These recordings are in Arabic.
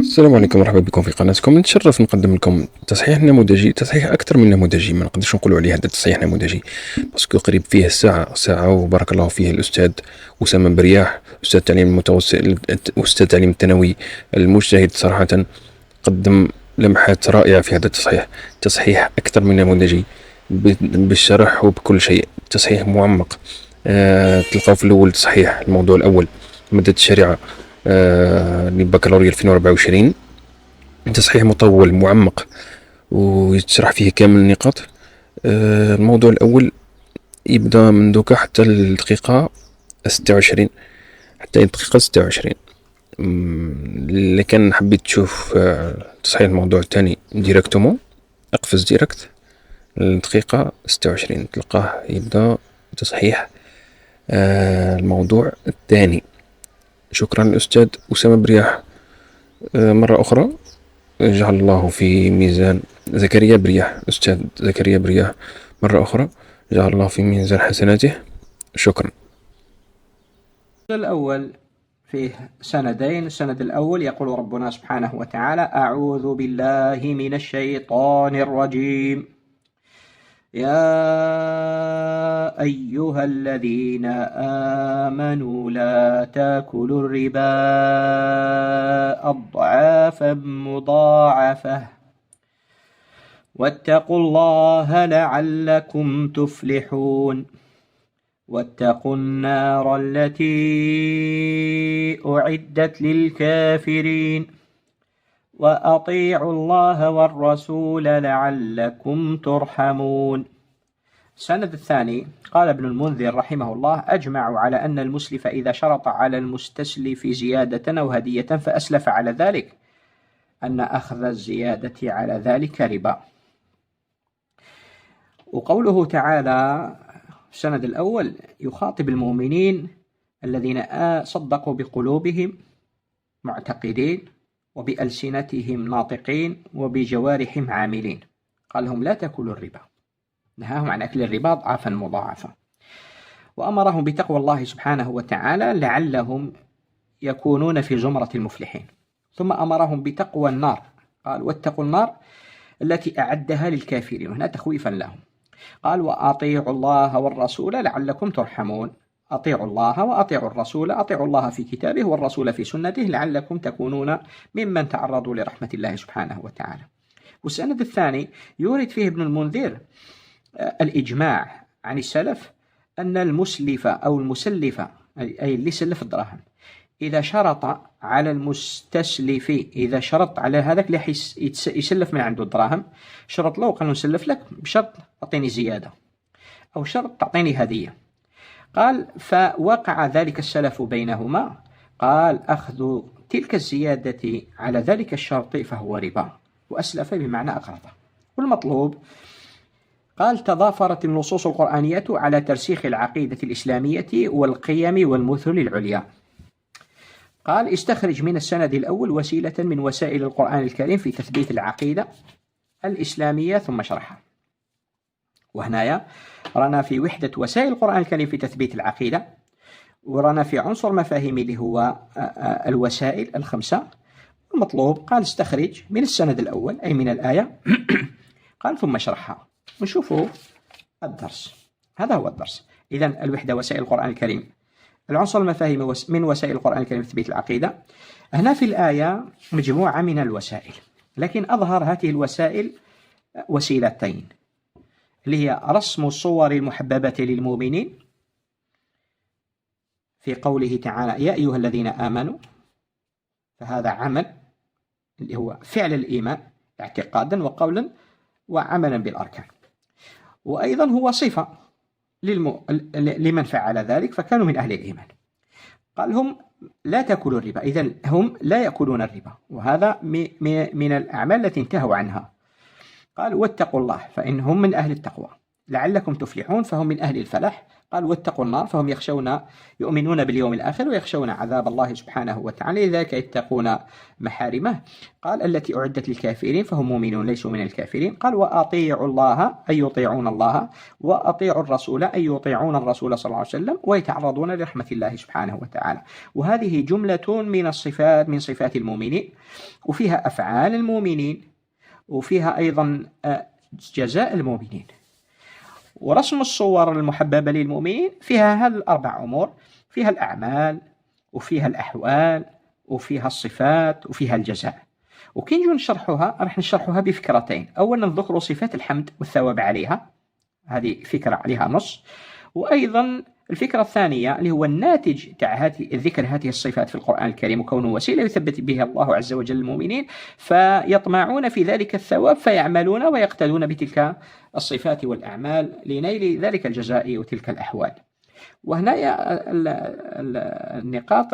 السلام عليكم، مرحبا بكم في قناتكم. نتشرف نقدم لكم تصحيح نموذجي، تصحيح اكثر من نموذجي، ما نقدرش نقولوا عليه هذا تصحيح نموذجي باسكو قريب فيه ساعه وبارك الله فيه الاستاذ اسامه برياح، استاذ التعليم المتوسط، استاذ التعليم الثانوي المجتهد صراحه، قدم لمحات رائعه في هذا التصحيح. تصحيح اكثر من نموذجي بالشرح وبكل شيء، تصحيح معمق. تلقاو في الاول تصحيح الموضوع الاول ماده الشريعه للبكالوريا 2024، تصحيح مطول معمق ويتشرح فيه كامل النقاط. الموضوع الأول يبدأ من دوكا حتى الدقيقة 26، حتى الدقيقة 26. اللي كان حبيت تشوف تصحيح الموضوع الثاني ديريكتومون، اقفز ديريكت الدقيقة 26 تلقاه يبدأ تصحيح الموضوع الثاني. شكرا الأستاذ أسامة برياح مرة أخرى، جعل الله في ميزان زكريا برياح، أستاذ زكريا برياح مرة أخرى جعل الله في ميزان حسناته. شكرا. الأول فيه سندين. السند الأول يقول ربنا سبحانه وتعالى: أعوذ بالله من الشيطان الرجيم. يا أيها الذين آمنوا لا تأكلوا الربا أضعافا مضاعفة واتقوا الله لعلكم تفلحون. واتقوا النار التي أعدت للكافرين وأطيعوا الله والرسول لعلكم ترحمون. السند الثاني قال ابن المنذر رحمه الله: أجمعوا على أن المسلف إذا شرط على المستسلف زيادة أو هدية فأسلف على ذلك أن أخذ الزيادة على ذلك ربا. وقوله تعالى السند الأول يخاطب المؤمنين الذين صدقوا بقلوبهم معتقدين وبألسنتهم ناطقين وبجوارحهم عاملين، قال لهم لا تأكلوا الربا، نهاهم عن أكل الربا أضعافا مضاعفة، وأمرهم بتقوى الله سبحانه وتعالى لعلهم يكونون في زمرة المفلحين. ثم أمرهم بتقوى النار، قال واتقوا النار التي أعدها للكافرين، وهنا تخويفا لهم. قال وأطيعوا الله والرسول لعلكم ترحمون. أطيعوا الله وأطيعوا الرسول، أطيعوا الله في كتابه والرسول في سنته لعلكم تكونون ممن تعرضوا لرحمة الله سبحانه وتعالى. والسند الثاني يورد فيه ابن المنذر الإجماع عن السلف أن المسلف أو المسلف، أي اللي سلف الدراهم، إذا شرط على المستسلف، إذا شرط على هذاك اللي يسلف من عنده الدراهم، شرط له قال نسلف لك بشرط تعطيني زيادة أو شرط تعطيني هدية. قال فوقع ذلك السلف بينهما، قال أخذ تلك الزيادة على ذلك الشرط فهو ربا، وأسلف بمعنى أقرض. والمطلوب قال تضافرت النصوص القرآنية على ترسيخ العقيدة الإسلامية والقيم والمثل العليا. قال استخرج من السند الأول وسيلة من وسائل القرآن الكريم في تثبيت العقيدة الإسلامية ثم اشرحها. وهنايا رانا في وحدة وسائل القرآن الكريم في تثبيت العقيدة، ورانا في عنصر مفاهيم اللي هو الوسائل الخمسة. المطلوب قال استخرج من السند الأول أي من الآية قال ثم اشرحها، ونشوفوا الدرس. هذا هو الدرس. إذن الوحدة وسائل القرآن الكريم، العنصر المفاهيم من وسائل القرآن الكريم في تثبيت العقيدة. هنا في الآية مجموعة من الوسائل، لكن أظهر هذه الوسائل وسيلتين، اللي هي رسم الصور المحببة للمؤمنين في قوله تعالى يا أيها الذين آمنوا، فهذا عمل اللي هو فعل الإيمان اعتقادا وقولا وعملا بالأركان، وأيضا هو صفة لمن فعل ذلك فكانوا من أهل الإيمان. قال هم لا تأكلوا الربا، إذن هم لا يأكلون الربا، وهذا من الأعمال التي انتهوا عنها. قال واتقوا الله فإنهم من أهل التقوى، لعلكم تفلحون فهم من أهل الفلاح، قال واتقوا النار، فهم يؤمنون باليوم الآخر ويخشون عذاب الله سبحانه وتعالى، لذلك يتقون محارمه. قال التي أعدت للكافرين، فهم مؤمنون ليسوا من الكافرين. قال وأطيعوا الله أي يطيعون الله، وأطيعوا الرسول أي يطيعون الرسول صلى الله عليه وسلم، ويتعرضون لرحمة الله سبحانه وتعالى. وهذه جملة من الصفات، من صفات المؤمنين، وفيها أفعال المؤمنين، وفيها أيضا جزاء المؤمنين. ورسم الصور المحببة للمؤمنين فيها هالأربع أمور، فيها الأعمال، وفيها الأحوال، وفيها الصفات، وفيها الجزاء. وكي نجو نشرحوها راح نشرحوها بفكرتين. أولا نذكر صفات الحمد والثواب عليها، هذه فكرة عليها نص. وأيضا الفكرة الثانية اللي هو الناتج تاع ذكر هذه الصفات في القرآن الكريم، وكونه وسيلة يثبت بها الله عز وجل المؤمنين، فيطمعون في ذلك الثواب فيعملون ويقتدون بتلك الصفات والأعمال لنيل ذلك الجزاء وتلك الأحوال. وهنا النقاط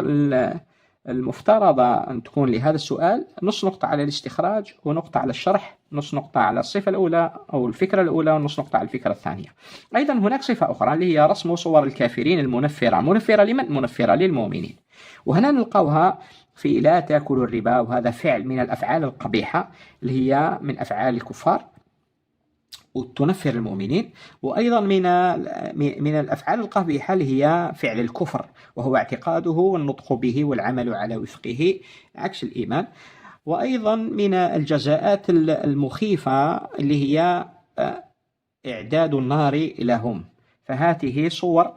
المفترضة أن تكون لهذا السؤال: نص نقطة على الاستخراج، ونقطة على الشرح، نص نقطة على الصفة الأولى أو الفكرة الأولى، ونص نقطة على الفكرة الثانية. أيضا هناك صفة أخرى اللي هي رسم صور الكافرين المنفرة. منفرة لمن؟ منفرة للمؤمنين. وهنا نلقاها في لا تأكلوا الربا، وهذا فعل من الأفعال القبيحة اللي هي من أفعال الكفار وتنفر المؤمنين. وأيضا من الأفعال القبيحة اللي هي فعل الكفر، وهو اعتقاده والنطق به والعمل على وفقه عكس الإيمان. وأيضا من الجزاءات المخيفة اللي هي إعداد النار لهم. فهذه صور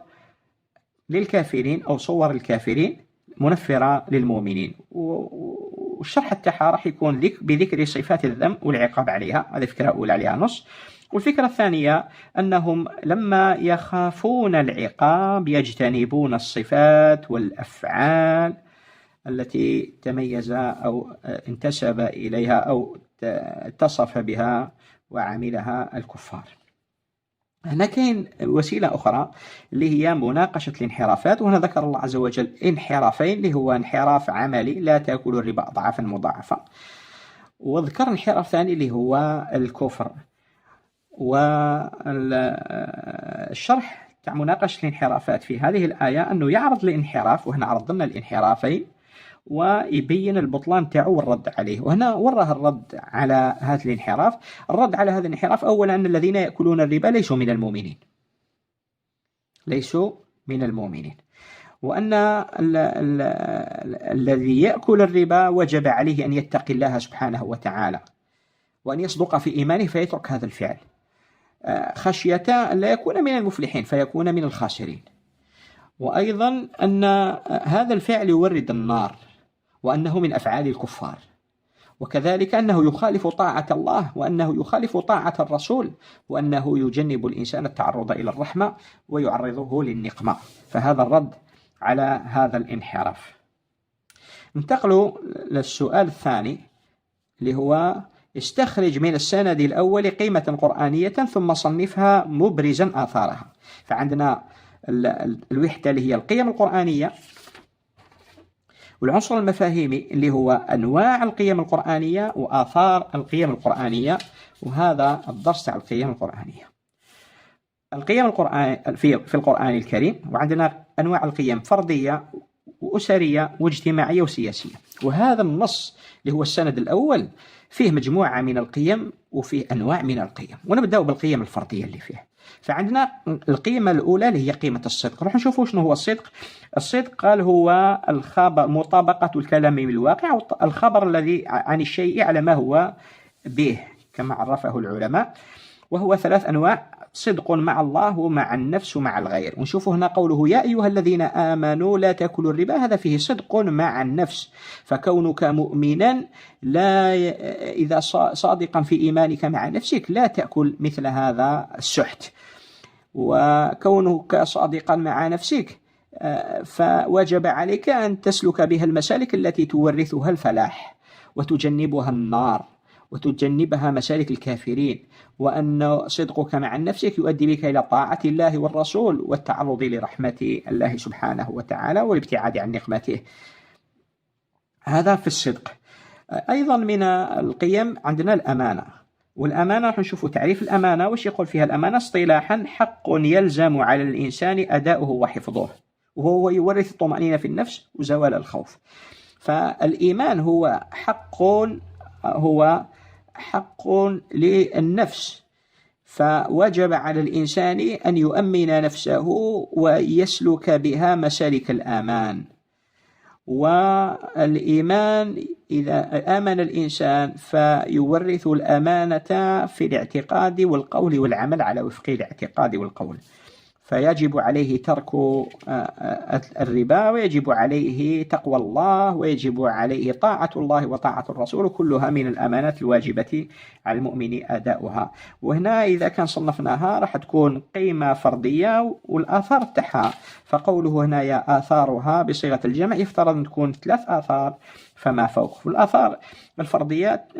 للكافرين أو صور الكافرين منفرة للمؤمنين، والشرح تاعها راح يكون بذكر صفات الذم والعقاب عليها. هذه فكرة أولى عليها نص. والفكرة الثانية أنهم لما يخافون العقاب يجتنبون الصفات والأفعال التي تميز أو انتسب إليها أو اتصف بها وعملها الكفار. هنا كاين وسيلة أخرى اللي هي مناقشة الانحرافات. وهنا ذكر الله عز وجل انحرافين، اللي هو انحراف عملي لا تأكل الربا أضعافا مضاعفة، وذكر انحراف ثاني اللي هو الكفر. والشرح تاع مناقشة الانحرافات في هذه الآية أنه يعرض الانحراف، وهنا عرض لنا الانحرافين، ويبين البطلان تاعو والرد عليه. وهنا وراه الرد على هذا الانحراف. الرد على هذا الانحراف أولا أن الذين يأكلون الربا ليسوا من المؤمنين، ليسوا من المؤمنين، وأن الذي يأكل الربا وجب عليه أن يتقي الله سبحانه وتعالى، وأن يصدق في إيمانه فيترك هذا الفعل، خشية أن لا يكون من المفلحين فيكون من الخاسرين. وأيضا أن هذا الفعل يورد النار، وأنه من أفعال الكفار، وكذلك أنه يخالف طاعة الله، وأنه يخالف طاعة الرسول، وأنه يجنب الإنسان التعرض إلى الرحمة ويعرضه للنقمة. فهذا الرد على هذا الانحراف. انتقلوا للسؤال الثاني اللي هو: استخرج من السند الأول قيمة قرآنية ثم صنفها مبرزا آثارها. فعندنا الوحدة اللي هي القيم القرآنية، والعنصر المفاهيمي اللي هو أنواع القيم القرآنية وآثار القيم القرآنية. وهذا الدرس على القيم القرآنية. القيم القرآن في القرآن الكريم، وعندنا أنواع القيم: فردية وأسرية واجتماعية وسياسية. وهذا النص اللي هو السند الأول فيه مجموعة من القيم وفيه أنواع من القيم. ونبدأ بالقيم الفردية اللي فيه. فعندنا القيمة الأولى اللي هي قيمة الصدق. نروح نشوفوا شنو هو الصدق. الصدق قال هو الخبر، مطابقة الكلام بالواقع، الخبر الذي عن الشيء على ما هو به كما عرفه العلماء. وهو 3 أنواع: صدق مع الله ومع النفس ومع الغير. ونشوف هنا قوله يا أيها الذين آمنوا لا تأكلوا الربا، هذا فيه صدق مع النفس. فكونك مؤمنا لا إذا صادقا في إيمانك مع نفسك لا تأكل مثل هذا السحت. وكونك صادقا مع نفسك فوجب عليك أن تسلك بها المسالك التي تورثها الفلاح وتجنبها النار وتجنبها مسالك الكافرين، وأن صدقك مع نفسك يؤدي بك إلى طاعة الله والرسول والتعرض لرحمة الله سبحانه وتعالى والابتعاد عن نقمته. هذا في الصدق. أيضا من القيم عندنا الأمانة، والأمانة راح نشوفوا تعريف الأمانة وش يقول فيها. الأمانة اصطلاحا حق يلزم على الإنسان أداؤه وحفظه، وهو يورث الطمأنينة في النفس وزوال الخوف. فالإيمان هو حق للنفس، فوجب على الإنسان أن يؤمن نفسه ويسلك بها مسالك الأمان. والإيمان إذا آمن الإنسان فيورث الأمانة في الاعتقاد والقول والعمل على وفق الاعتقاد والقول، فيجب عليه ترك الربا، ويجب عليه تقوى الله، ويجب عليه طاعة الله وطاعة الرسول، كلها من الأمانات الواجبة على المؤمن أداؤها. وهنا إذا كان صنفناها راح تكون قيمة فردية والآثار تاعها، فقوله هنا يا آثارها بصيغة الجمع يفترض أن تكون 3 آثار فما فوق. والآثار الفرديات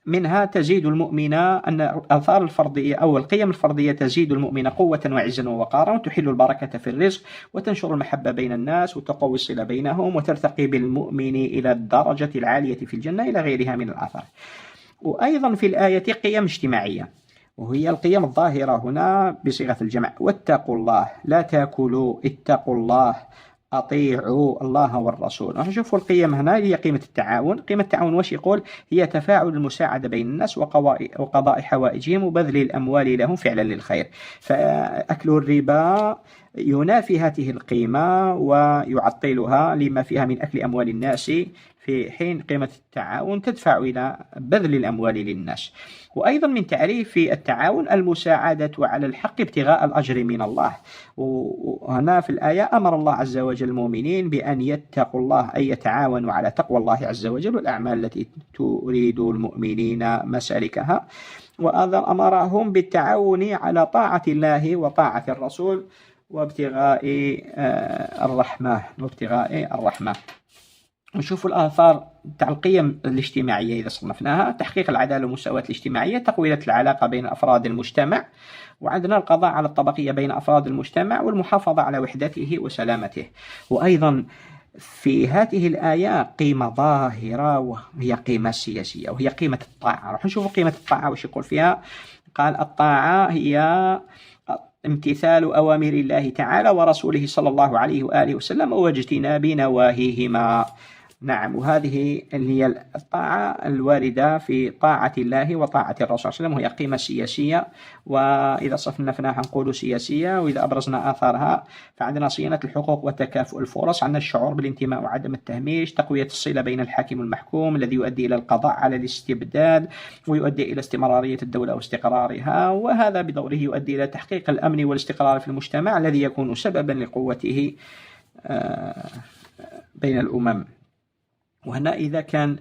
منها تزيد المؤمن، أن الآثار الفردية أو القيم الفردية تزيد المؤمن قوة وعزا ووقارا، وتحل البركة في الرزق، وتنشر المحبة بين الناس، وتقوي الصلة بينهم، وترتقي بالمؤمن إلى الدرجة العالية في الجنة، إلى غيرها من الآثار. وأيضا في الآية قيم اجتماعية، وهي القيم الظاهرة هنا بصيغة الجمع: واتقوا الله، لا تاكلوا، اتقوا الله، أطيعوا الله والرسول. راح نشوفوا القيم هنا هي قيمة التعاون. قيمة التعاون واش يقول؟ هي تفاعل المساعدة بين الناس وقضاء حوائجهم وبذل الأموال لهم فعلا للخير. فأكل الربا ينافي هذه القيمة ويعطلها لما فيها من أكل أموال الناس، في حين قيمة التعاون تدفع إلى بذل الأموال للناس. وأيضا من تعريف التعاون المساعدة على الحق ابتغاء الأجر من الله. وهنا في الآية أمر الله عز وجل المؤمنين بأن يتقوا الله، أي يتعاونوا على تقوى الله عز وجل والأعمال التي تريد المؤمنين مسالكها. وأيضا أمرهم بالتعاون على طاعة الله وطاعة الرسول وابتغاء الرحمة. نشوف الآثار تاع القيم الاجتماعية إذا صنفناها: تحقيق العدالة والمساواة الاجتماعية، تقوية العلاقة بين أفراد المجتمع، وعندنا القضاء على الطبقية بين أفراد المجتمع، والمحافظة على وحدته وسلامته. وأيضا في هذه الآية قيمة ظاهرة وهي قيمة سياسية، وهي قيمة الطاعة. راح نشوف قيمة الطاعة وش يقول فيها. قال: الطاعة هي امتثال أوامر الله تعالى ورسوله صلى الله عليه وآله وسلم واجتناب نواهيهما. نعم، وهذه اللي هي الطاعة الواردة في طاعة الله وطاعة الرسول صلى الله عليه وسلم، وهي قيمة سياسية. وإذا صنفناها نقول سياسية، وإذا أبرزنا آثارها فعندنا صيانة الحقوق وتكافؤ الفرص، عندنا الشعور بالانتماء وعدم التهميش، تقوية الصلة بين الحاكم والمحكوم الذي يؤدي إلى القضاء على الاستبداد ويؤدي إلى استمرارية الدولة واستقرارها، وهذا بدوره يؤدي إلى تحقيق الأمن والاستقرار في المجتمع الذي يكون سببا لقوته بين الأمم. وهنا إذا كان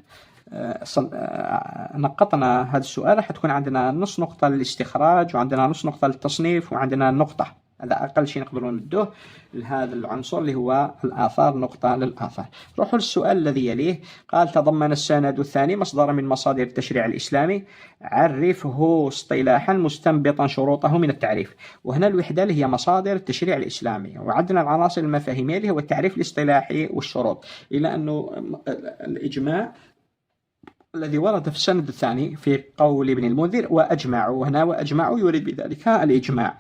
نقطنا هذا السؤال راح تكون عندنا نص نقطة للاستخراج، وعندنا نص نقطة للتصنيف، وعندنا نقطة. هذا أقل شيء نقدروا ندوه لهذا العنصر اللي هو الآثار، نقطة للآثار. روحوا للسؤال الذي يليه. قال: تضمن السند الثاني مصدر من مصادر التشريع الإسلامي، عرفه اصطلاحا مستنبطا شروطه من التعريف. وهنا الوحدة اللي هي مصادر التشريع الإسلامي، وعندنا العناصر المفاهيمية اللي هو التعريف الاصطلاحي والشروط، إلى أنه الإجماع الذي ورد في السند الثاني في قول ابن المنذر وأجمعوا، هنا وأجمعوا يريد بذلك الإجماع.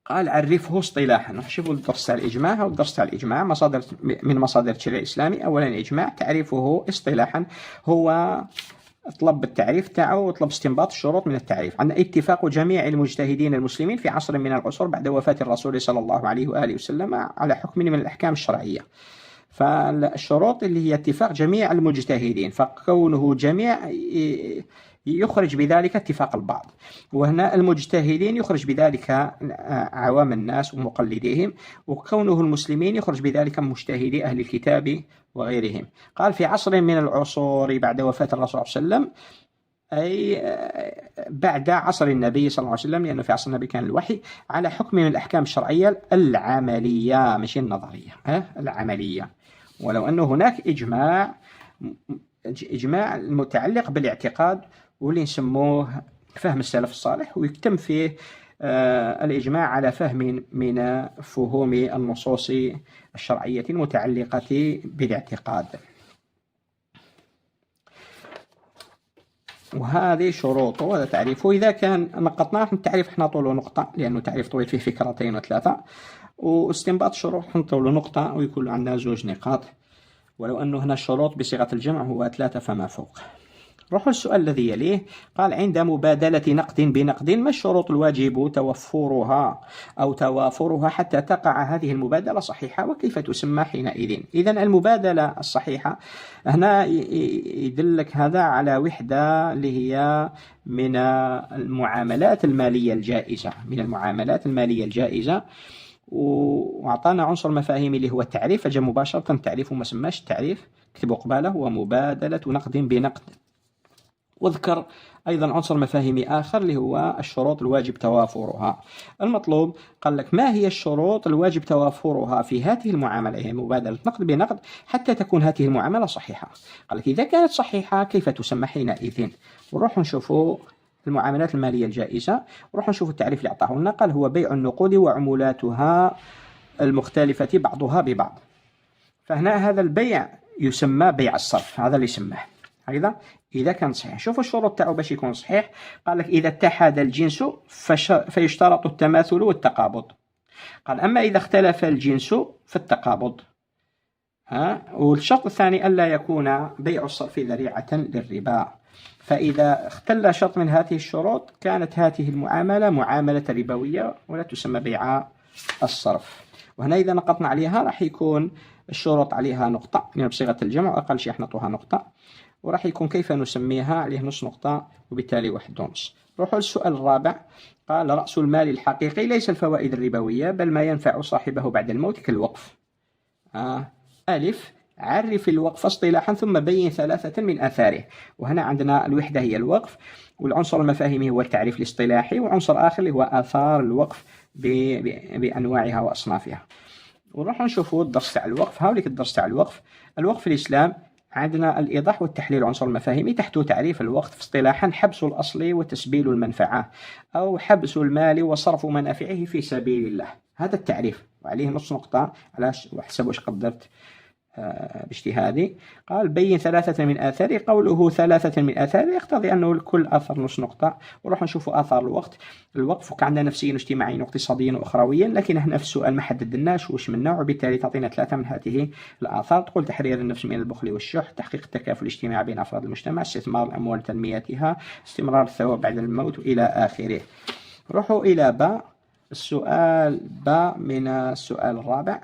قال: عرفه اصطلاحا. نشوفوا الدرس تاع الإجماع والدرس تاع الإجماع مصادر من مصادر التشريع الإسلامي. أولا الإجماع تعريفه اصطلاحا هو طلب التعريف تاعه وطلب استنباط الشروط من التعريف. عندنا اتفاق جميع المجتهدين المسلمين في عصر من العصور بعد وفاة الرسول صلى الله عليه وآله وسلم على حكم من الأحكام الشرعية. فالشروط اللي هي اتفاق جميع المجتهدين، فكونه جميع يخرج بذلك اتفاق البعض، وهنا المجتهدين يخرج بذلك عوام الناس ومقلديهم، وكونه المسلمين يخرج بذلك مجتهدي أهل الكتاب وغيرهم. قال: في عصر من العصور بعد وفاة الرسول صلى الله عليه وسلم، أي بعد عصر النبي صلى الله عليه وسلم، لأنه في عصر النبي كان الوحي على حكم من الأحكام الشرعية العملية مش النظرية، العملية. ولو أنه هناك إجماع متعلق بالاعتقاد واللي نسموه فهم السلف الصالح، ويتم فيه الإجماع على فهم من فهوم النصوص الشرعية المتعلقة بالاعتقاد. وهذه شروطه وهذا تعريفه. إذا كان نقطناه التعريف احنا طوله نقطة لأنه تعريف طويل فيه فكرتين وثلاثة، واستنباط الشروط نطوله نقطة ويكون عندنا 2 نقاط، ولو أنه هنا الشروط بصيغة الجمع هو 3 فما فوق. روحوا السؤال الذي يليه. قال عند مبادلة نقد بنقد ما الشروط الواجب توفرها أو توافرها حتى تقع هذه المبادلة صحيحة وكيف تسمى حينئذ؟ إذن المبادلة الصحيحة هنا يدلك هذا على وحدة اللي هي من المعاملات المالية الجائزة، من المعاملات المالية الجائزة، وأعطانا عنصر مفاهيمي اللي هو التعريف، فجاء مباشرة التعريف وما سماش التعريف، اكتبوا قباله هو مبادلة نقد بنقد. واذكر أيضا عنصر مفاهيمي آخر اللي هو الشروط الواجب توافرها. المطلوب قال لك ما هي الشروط الواجب توافرها في هذه المعاملة، هي مبادلة نقد بنقد، حتى تكون هذه المعاملة صحيحة. قال لك إذا كانت صحيحة كيف تسمى حينئذ؟ ونروح نشوفوا المعاملات المالية الجائزة، ونروح نشوفوا التعريف اللي أعطاه لنا. قال هو بيع النقود وعمولاتها المختلفة بعضها ببعض. فهنا هذا البيع يسمى بيع الصرف، هذا اللي يسماه هكذا إذا كان صحيح. شوفوا الشروط تاعو باش يكون صحيح. قال لك إذا اتحد الجنس فيشترط التماثل والتقابض. قال أما إذا اختلف الجنس فالتقابض. والشرط الثاني ألا يكون بيع الصرف ذريعة للربا. فإذا اختل شرط من هذه الشروط كانت هذه المعاملة معاملة ربوية ولا تسمى بيع الصرف. وهنا إذا نقطنا عليها راح يكون الشروط عليها نقطة يعني بصيغة الجمع، وأقل شيء نعطوها نقطة، وراح يكون كيف نسميها عليه نص نقطة وبالتالي 1.5. روحوا للسؤال الرابع. قال رأس المال الحقيقي ليس الفوائد الربوية بل ما ينفع صاحبه بعد الموت كالوقف. ألف عرف الوقف اصطلاحا ثم بين 3 من آثاره. وهنا عندنا الوحدة هي الوقف، والعنصر المفاهيمي هو التعريف الاصطلاحي، وعنصر آخر اللي هو آثار الوقف بأنواعها وأصنافها. ونروح نشوفوا الدرس تاع الوقف. هاوليك الدرس تاع الوقف. الوقف في الإسلام عندنا الإيضاح والتحليل عنصر المفاهيمي. تحته تعريف الوقف اصطلاحا حبس الأصل وتسبيل المنفعة، أو حبس المال وصرف منافعه في سبيل الله. هذا التعريف وعليه نص نقطة على حسب واش قدرت باجتهادي. قال بين 3 من آثاره. قوله 3 من آثاره يقتضي أنه الكل أثر نص نقطة. ونروح نشوفوا آثار الوقف عندنا نفسيا واجتماعيا واقتصاديا وأخرويا، لكن احنا في السؤال ما حددناش واش من نوع، وبالتالي تعطينا 3 من هذه الآثار. تقول تحرير النفس من البخل والشح، تحقيق التكافل الاجتماعي بين أفراد المجتمع، استثمار الأموال تنميتها، استمرار الثواب بعد الموت إلى آخره. روحوا إلى باء. السؤال باء من السؤال الرابع.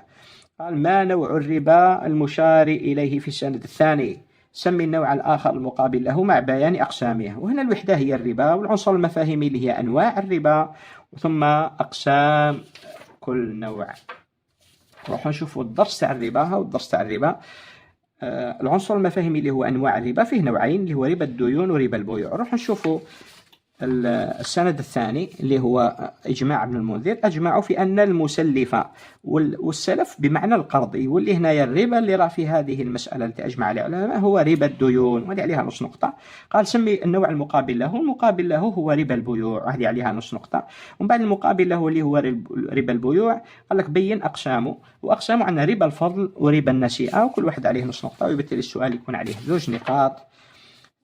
قال ما نوع الربا المشار إليه في السند الثاني؟ سمي النوع الآخر المقابل له مع بيان أقسامه. وهنا الوحدة هي الربا، والعنصر المفاهيمي اللي هي أنواع الربا، ثم أقسام كل نوع. نروح نشوفوا الدرس تاع الربا والدرس تاع الربا. العنصر المفاهيمي اللي هو أنواع الربا فيه نوعين اللي هو ربا الديون وربا البيوع. نروح نشوفوا السند الثاني اللي هو إجماع ابن المنذر. أجمعوا في أن المسلف والسلف بمعنى القرض، واللي هنا الربا اللي راه في هذه المسألة التي أجمع العلماء هو ربا الديون، وهذه عليها نص نقطة. قال سمي النوع المقابل له. المقابل له هو ربا البيوع، وهذه عليها نص نقطة. ومن بعد المقابل له اللي هو ربا البيوع قال لك بين أقسامه. وأقسامه عندنا ربا الفضل وربا النسيئة، وكل واحد عليه نص نقطة، وبالتالي السؤال يكون عليه 2 نقاط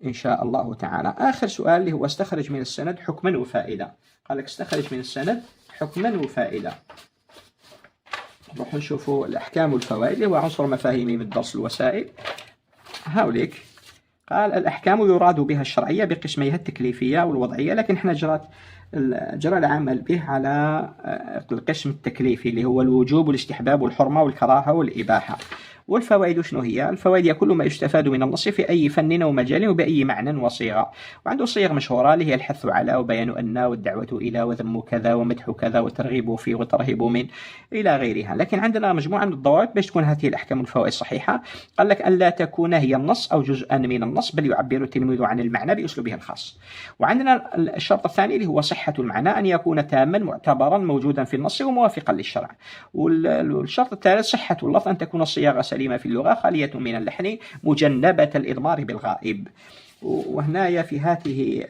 إن شاء الله تعالى. آخر سؤال اللي هو استخرج من السند حكما وفائدة. قال لك استخرج من السند حكما وفائدة. نروح نشوفوا الأحكام والفوائد اللي هو عنصر مفاهيمي من درس الوسائل. هاوليك قال الأحكام يراد بها الشرعية بقسميها التكليفية والوضعية، لكن احنا جرى العمل به على القسم التكليفي اللي هو الوجوب والاستحباب والحرمة والكراهة والإباحة. والفوائد شنو هي؟ الفوائد هي كل ما يستفاد من النص في أي فن أو مجال وبأي معنى وصيغة. وعنده صيغ مشهورة اللي هي الحث على وبيان أن والدعوة إلى وذم كذا ومدح كذا وترغيب فيه وترهيب من إلى غيرها. لكن عندنا مجموعة من الضوابط باش تكون هذه الأحكام والفوائد صحيحة. قال لك أن لا تكون هي النص أو جزءا من النص، بل يعبر التلميذ عن المعنى بأسلوبه الخاص. وعندنا الشرط الثاني اللي هو صحة المعنى، أن يكون تاما معتبرا موجودا في النص وموافقا للشرع. والشرط الثالث صحة اللفظ، أن تكون الصياغة سليمة في اللغة خالية من اللحن مجنبة الإضمار بالغائب. وهنا في هذه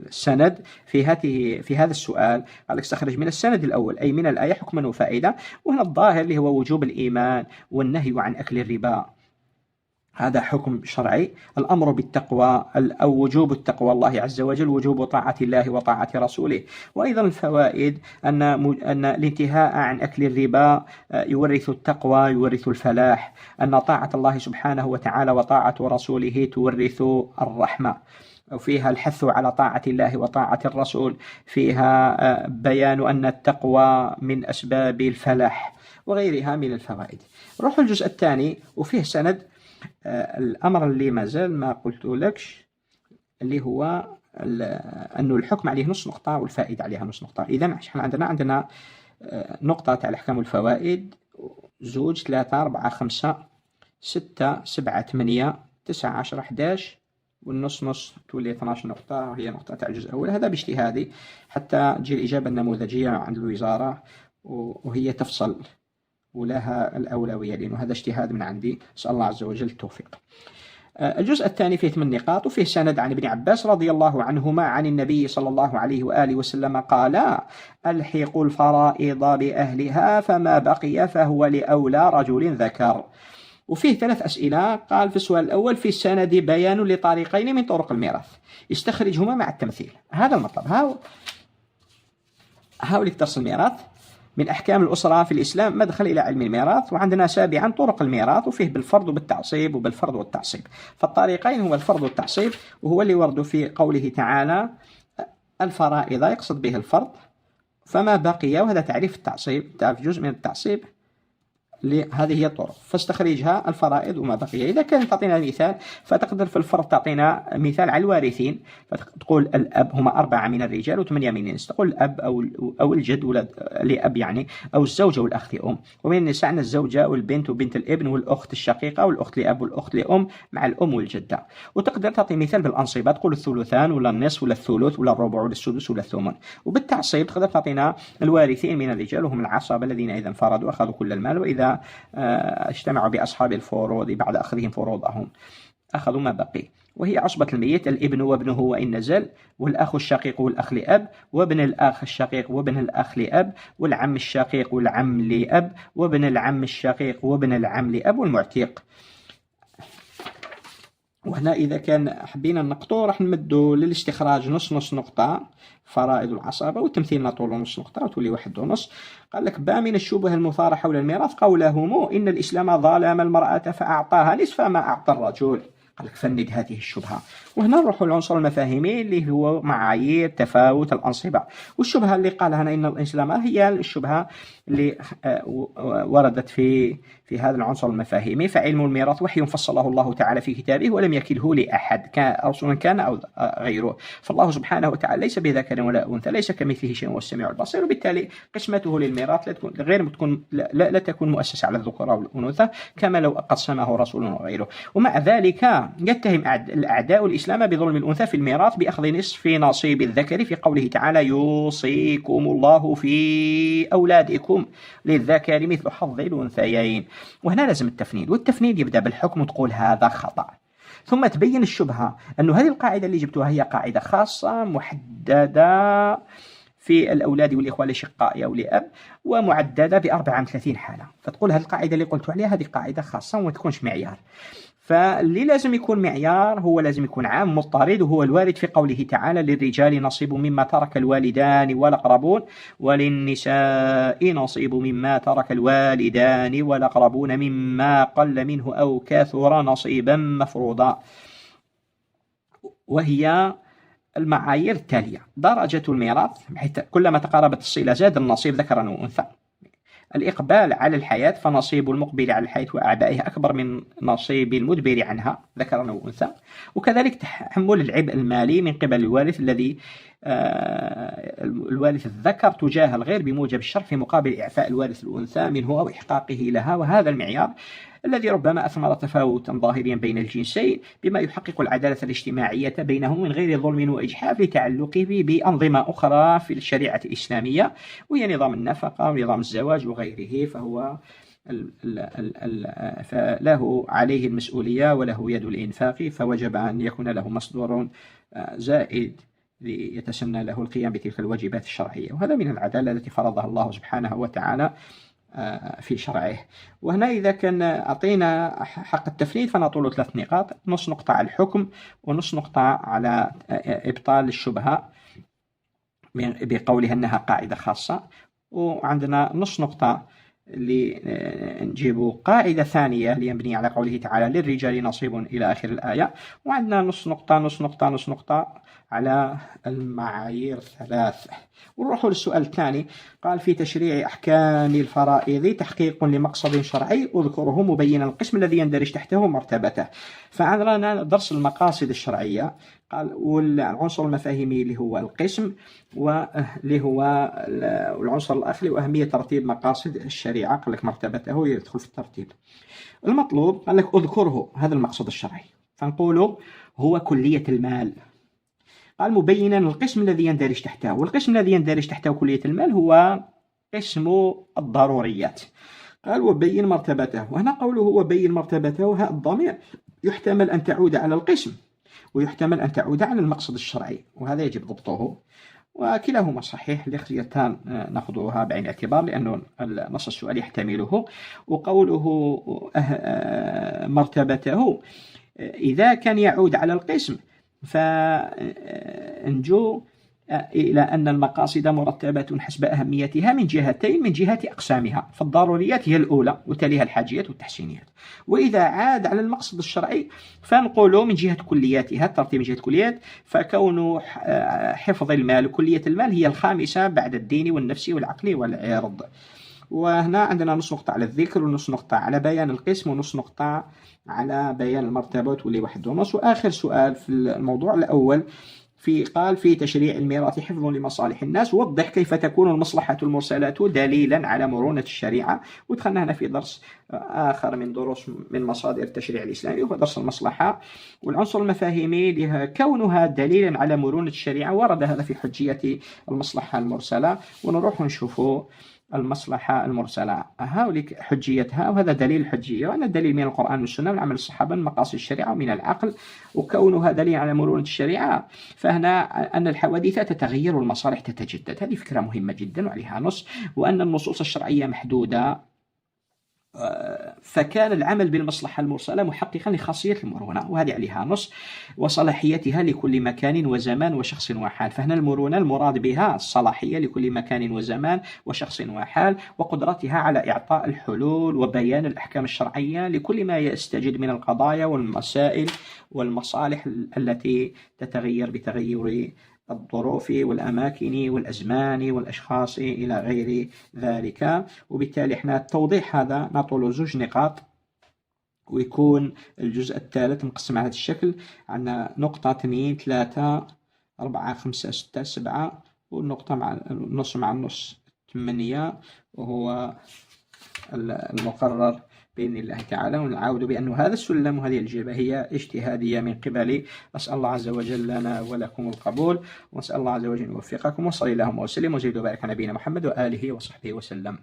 السند في هذا السؤال قال استخرج من السند الأول أي من الآية حكما وفائدة. وهنا الظاهر اللي هو وجوب الإيمان والنهي عن أكل الربا. هذا حكم شرعي. الأمر بالتقوى أو وجوب التقوى الله عز وجل، وجوب طاعة الله وطاعة رسوله. وأيضا الفوائد أن الانتهاء عن أكل الربا يورث التقوى، يورث الفلاح. أن طاعة الله سبحانه وتعالى وطاعة رسوله تورث الرحمة. وفيها الحث على طاعة الله وطاعة الرسول. فيها بيان أن التقوى من أسباب الفلاح وغيرها من الفوائد. روح الجزء الثاني وفيه سند. الأمر اللي ما زال ما قلت لكش اللي هو أنه الحكم عليه نص نقطة والفائدة عليها نص نقطة. إذا احنا عندنا نقطة تاع الأحكام والفوائد 2 3 4 5 6 7 8 9 10 11 والنص تولي 12 نقطة، هي نقطة تاع الجزء الأول. هذا باجتهادي حتى تجي الإجابة النموذجية عند الوزارة وهي تفصل ولها الأولوية، لأنه هذا اجتهاد من عندي. أسأل الله عز وجل التوفيق. الجزء الثاني فيه 8 نقاط وفيه سند عن ابن عباس رضي الله عنهما عن النبي صلى الله عليه وآله وسلم قال: ألحقوا الفرائض بأهلها فما بقي فهو لأولى رجل ذكر. وفيه 3 أسئلة. قال في السؤال الأول: في السند بيان لطريقين من طرق الميراث، استخرجهما مع التمثيل. هذا المطلب. هاوليك درس الميراث من أحكام الأسرة في الإسلام، مدخل إلى علم الميراث. وعندنا سابعا طرق الميراث، وفيه بالفرض وبالتعصيب وبالفرض والتعصيب. فالطريقين هو الفرض والتعصيب، وهو اللي ورد في قوله تعالى: الفرائض، يقصد به الفرض. فما بقي، وهذا تعريف التعصيب، تعرف جزء من التعصيب. هذه هي الطرق، فاستخرجها الفرائض وما بقي. إذا كان تعطينا مثال فتقدر في الفرض تعطينا مثال على الوارثين، فتقول الأب، هما 4 من الرجال و8 من النساء، تقول الأب أو الجد ولد لأب يعني، أو الزوجة والأخت لأم. ومن النساء عندنا الزوجة والبنت وبنت الابن والأخت الشقيقة والأخت لأب والأخت لأم مع الأم والجدة. وتقدر تعطي مثال بالأنصبة، تقول الثلثان ولا النصف ولا الثلث ولا الربع ولا السدس ولا الثمن. وبالتعصيب تقدر تعطينا الوارثين من الرجال وهم العصبة الذين إذا انفردوا أخذوا كل المال، وإذا اجتمعوا بأصحاب الفروض بعد أخذهم فروضهم أخذوا ما بقي. وهي عصبة الميت: الابن وابنه وإن نزل، والأخ الشقيق والأخ لأب، وابن الأخ الشقيق وابن الأخ لأب، والعم الشقيق والعم لأب، وابن العم الشقيق وابن العم لأب، والمعتيق. وهنا إذا كان حبينا نقطو راح نمدو للاستخراج نص نقطة، فرائض العصبة، والتمثيل نطول نص نقطة وتولي 1.5. قال لك: با من الشبه المثارة حول الميراث قولهم إن الإسلام ظلم المرأة فأعطاها نصف ما أعطى الرجل. قال لك: فند هذه الشبهة. وهنا نروح العنصر المفاهيمي اللي هو معايير تفاوت الأنصبة. والشبهة اللي قالها هنا إن الإسلام هي الشبهة اللي وردت في هذا العنصر المفاهيمي: فعلم الميراث وحي فصله الله تعالى في كتابه ولم يكله لأحد، رسولا كان أو غيره. فالله سبحانه وتعالى ليس بذكر ولا أنثى، ليس كمثله شيء وهو السميع البصير. وبالتالي قسمته للميراث لا تكون مؤسسة على الذكر أو الأنوثة كما لو قسمه رسول وغيره. ومع ذلك يتهم الأعداء الإسلام بظلم الأنثى في الميراث بأخذ نصف نصيب الذكر في قوله تعالى: يوصيكم الله في أولادكم للذكر مثل حظ الأنثيين. وهنا لازم التفنيد، والتفنيد يبدأ بالحكم وتقول هذا خطأ، ثم تبين الشبهة أنه هذه القاعدة اللي جبتوها هي قاعدة خاصة محددة في الأولاد والإخوة الأشقاء أو لأب، ومعددة ب34 حالة. فتقول هذه القاعدة اللي قلت عليها هذه قاعدة خاصة وما تكونش معيار. فاللي لازم يكون معيار هو لازم يكون عام مضطرد، وهو الوارد في قوله تعالى: للرجال نصيب مما ترك الوالدان والأقربون وللنساء نصيب مما ترك الوالدان والأقربون مما قل منه أو كثر نصيبا مفروضا. وهي المعايير التالية: درجة الميراث، حيث كلما تقاربت الصلة زاد النصيب ذكرا وأنثى. الإقبال على الحياة، فنصيب المقبل على الحياة وأعبائها أكبر من نصيب المدبر عنها ذكرا وأنثى. وكذلك تحمل العبء المالي من قبل الوارث الذي الوارث الذكر تجاه الغير بموجب الشرع في مقابل إعفاء الوارث الأنثى منه أو إحقاقه لها. وهذا المعيار الذي ربما أثمر تفاوتا ظاهريا بين الجنسين بما يحقق العدالة الاجتماعية بينهم من غير ظلم وإجحاف لتعلقه بأنظمة أخرى في الشريعة الإسلامية، وهي نظام النفقة ونظام الزواج وغيره. فهو فله عليه المسؤولية وله يد الإنفاق، فوجب أن يكون له مصدر زائد ليتسنى له القيام بتلك الواجبات الشرعية. وهذا من العدالة التي فرضها الله سبحانه وتعالى في شرعه. وهنا إذا كان أعطينا حق التفريد فنطول 3 نقاط، نص نقطة على الحكم، ونص نقطة على إبطال الشبهة بقولها أنها قاعدة خاصة، وعندنا نص نقطة اللي نجيب قاعدة ثانية ليبني على قوله تعالى للرجال نصيب إلى آخر الآية، وعندنا نص نقطة على المعايير 3. ونروح للسؤال الثاني. قال في تشريع أحكام الفرائض تحقيق لمقصد شرعي أذكره مبينا القسم الذي يندرج تحته مرتبته. فعندنا درس المقاصد الشرعية، قال والعنصر المفاهيمي اللي هو القسم، واللي هو العنصر الآخر وأهمية ترتيب مقاصد الشريعة، قال لك مرتبته يدخل في الترتيب. المطلوب قال لك أذكره هذا المقصد الشرعي، فنقوله هو كلية المال. قال مبينا القسم الذي يندرج تحته، والقسم الذي يندرج تحته كلية المال هو قسم الضروريات. قال وبين مرتبته، وهنا قوله وبين مرتبته ها الضمير يحتمل أن تعود على القسم ويحتمل أن تعود على المقصد الشرعي، وهذا يجب ضبطه، وكلاهما صحيح. الاختيارتان نأخذها بعين الاعتبار لأنه النص السؤال يحتمله. وقوله مرتبته إذا كان يعود على القسم فنجو إلى أن المقاصد مرتبة حسب أهميتها من جهتين، من جهة أقسامها، فالضروريات هي الأولى وتليها الحاجيات والتحسينيات. وإذا عاد على المقصد الشرعي فنقول من جهة كلياتها، الترتيب من جهة كليات، فكون حفظ المال وكلية المال هي الخامسة بعد الدين والنفس والعقل والعرض. وهنا عندنا نص نقطة على الذكر، ونص نقطة على بيان القسم، ونص نقطة على بيان المرتبات واللي 1.5. وآخر سؤال في الموضوع الأول قال في تشريع الميراث حفظ لمصالح الناس، وضح كيف تكون المصلحة المرسلة دليلا على مرونة الشريعة. ودخلنا هنا في درس آخر من دروس من مصادر التشريع الإسلامي، وهو درس المصلحة. والعنصر المفاهيمي كونها دليلا على مرونة الشريعة ورد هذا في حجية المصلحة المرسلة. ونروح نشوفوا المصلحة المرسلة هاوليك حجيتها، وهذا دليل الحجية، وأن الدليل من القرآن والسنة وعمل الصحابة من مقاصد الشريعة ومن العقل. وكونها دليل على مرونة الشريعة فهنا أن الحوادث تتغير والمصالح تتجدد، هذه فكرة مهمة جدا وعليها نص. وأن النصوص الشرعية محدودة، فكان العمل بالمصلحة المرسلة محققا لخاصية المرونة، وهذه عليها نص. وصلاحيتها لكل مكان وزمان وشخص وحال، فهنا المرونة المراد بها الصلاحية لكل مكان وزمان وشخص وحال، وقدرتها على إعطاء الحلول وبيان الأحكام الشرعية لكل ما يستجد من القضايا والمسائل والمصالح التي تتغير بتغير الظروف والأماكن والأزمان والأشخاص إلى غير ذلك. وبالتالي احنا التوضيح هذا نطول 2 نقاط، ويكون الجزء الثالث مقسم على هذا الشكل. عندنا نقطة 2 3 4 5 6 7، والنقطة مع النص 8، وهو المقرر بإذن الله تعالى. ونعود بأن هذا السلم وهذه الإجابة هي اجتهادية من قبلي. أسأل الله عز وجل لنا ولكم القبول، وأسأل الله عز وجل يوفقكم، وصلى اللهم وسلم وزيد وبارك على نبينا محمد وآله وصحبه وسلم.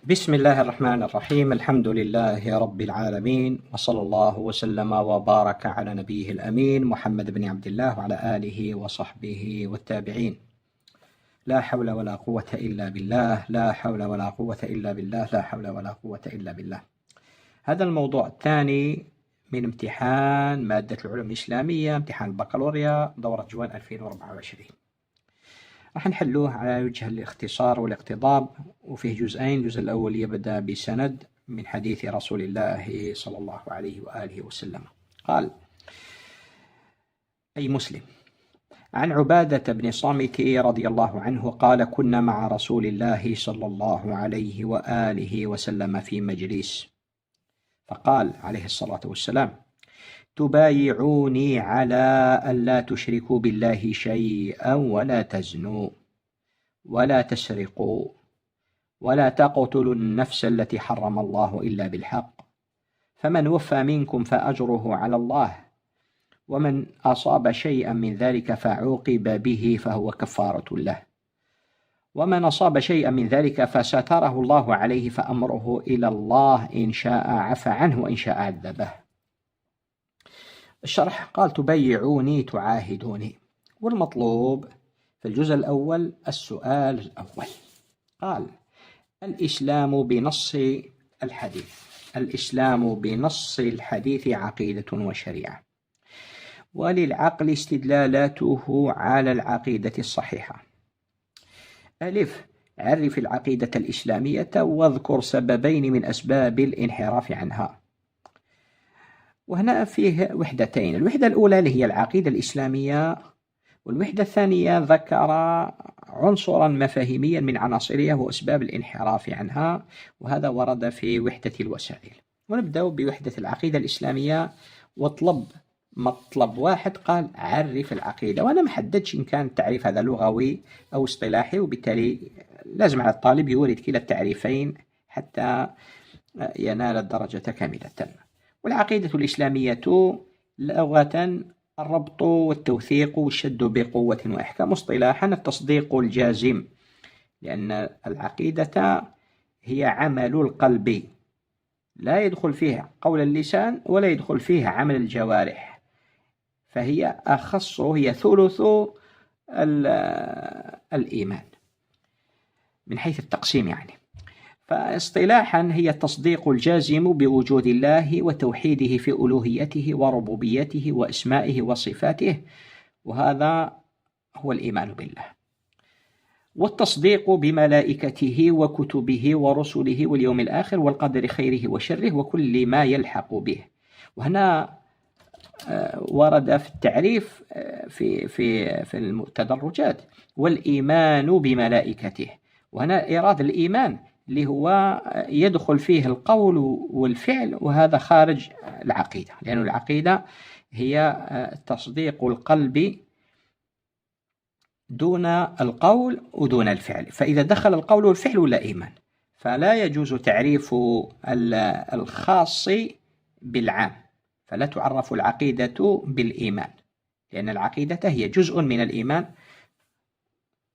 بسم الله الرحمن الرحيم، الحمد لله رب العالمين، وصلى الله وسلم وبارك على نبيه الأمين محمد بن عبد الله وعلى آله وصحبه والتابعين. لا حول ولا قوة إلا بالله، لا حول ولا قوة إلا بالله، لا حول ولا قوة إلا بالله. هذا الموضوع الثاني من امتحان مادة العلوم الإسلامية، امتحان البكالوريا دورة جوان 2024. راح نحلوه على وجه الاختصار والاقتضاب، وفيه جزئين. الجزء الأول يبدأ بسند من حديث رسول الله صلى الله عليه وآله وسلم. قال أي مسلم عن عبادة بن صامت رضي الله عنه قال كنا مع رسول الله صلى الله عليه وآله وسلم في مجلس، فقال عليه الصلاة والسلام تبايعوني على ألا تشركوا بالله شيئا ولا تزنوا ولا تسرقوا ولا تقتلوا النفس التي حرم الله إلا بالحق، فمن وفى منكم فأجره على الله، ومن أصاب شيئا من ذلك فعوقب به فهو كفارة له، ومن أصاب شيئا من ذلك فستره الله عليه فأمره إلى الله إن شاء عفى عنه وإن شاء عذبه. الشرح قال تبيعوني تعاهدوني، والمطلوب في الجزء الأول السؤال الأول. قال الإسلام بنص الحديث. الإسلام بنص الحديث عقيدة وشريعة، وللعقل استدلالاته على العقيدة الصحيحة. ألف: عرف العقيدة الإسلامية واذكر سببين من أسباب الانحراف عنها. وهنا فيه وحدتين، الوحدة الأولى اللي هي العقيدة الإسلامية، والوحدة الثانية ذكر عنصرا مفاهيميا من عناصرها وأسباب الانحراف عنها، وهذا ورد في وحدة الوسائل. ونبدأ بوحدة العقيدة الإسلامية، واطلب مطلب واحد قال عرف العقيدة، وأنا محددش إن كان التعريف هذا لغوي أو اصطلاحي، وبالتالي لازم على الطالب يورد كلا التعريفين حتى ينال الدرجة كاملة. والعقيدة الإسلامية لغة الربط والتوثيق والشد بقوة وإحكام، اصطلاحا التصديق الجازم، لأن العقيدة هي عمل القلب، لا يدخل فيها قول اللسان ولا يدخل فيها عمل الجوارح، فهي أخص، هي ثلث الإيمان من حيث التقسيم يعني. فاصطلاحا هي التصديق الجازم بوجود الله وتوحيده في ألوهيته وربوبيته وأسمائه وصفاته، وهذا هو الإيمان بالله. والتصديق بملائكته وكتبه ورسله واليوم الآخر والقدر خيره وشره وكل ما يلحق به. وهنا ورد في التعريف في التدرجات والإيمان بملائكته، وهنا إيراد الإيمان اللي هو يدخل فيه القول والفعل، وهذا خارج العقيدة، لأن العقيدة هي تصديق القلب دون القول ودون الفعل، فإذا دخل القول والفعل ولا إيمان، فلا يجوز تعريف الخاص بالعام، فلا تعرف العقيدة بالإيمان، لأن العقيدة هي جزء من الإيمان.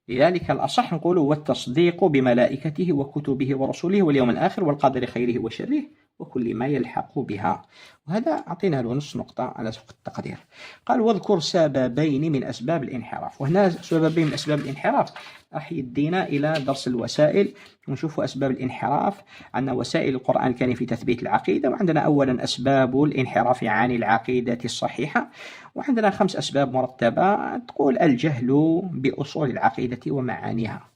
لذلك الأصح نقول والتصديق بملائكته وكتبه ورسله واليوم الآخر والقدر خيره وشره وكل ما يلحق بها. وهذا أعطينا له نص نقطة على سبيل التقدير. قال واذكر سببين من أسباب الانحراف، وهنا سببين من أسباب الانحراف راح يدينا إلى درس الوسائل ونشوف أسباب الانحراف. عندنا وسائل القرآن الكريم في تثبيت العقيدة، وعندنا أولا أسباب الانحراف عن العقيدة الصحيحة، وعندنا 5 أسباب مرتبة تقول الجهل بأصول العقيدة ومعانيها،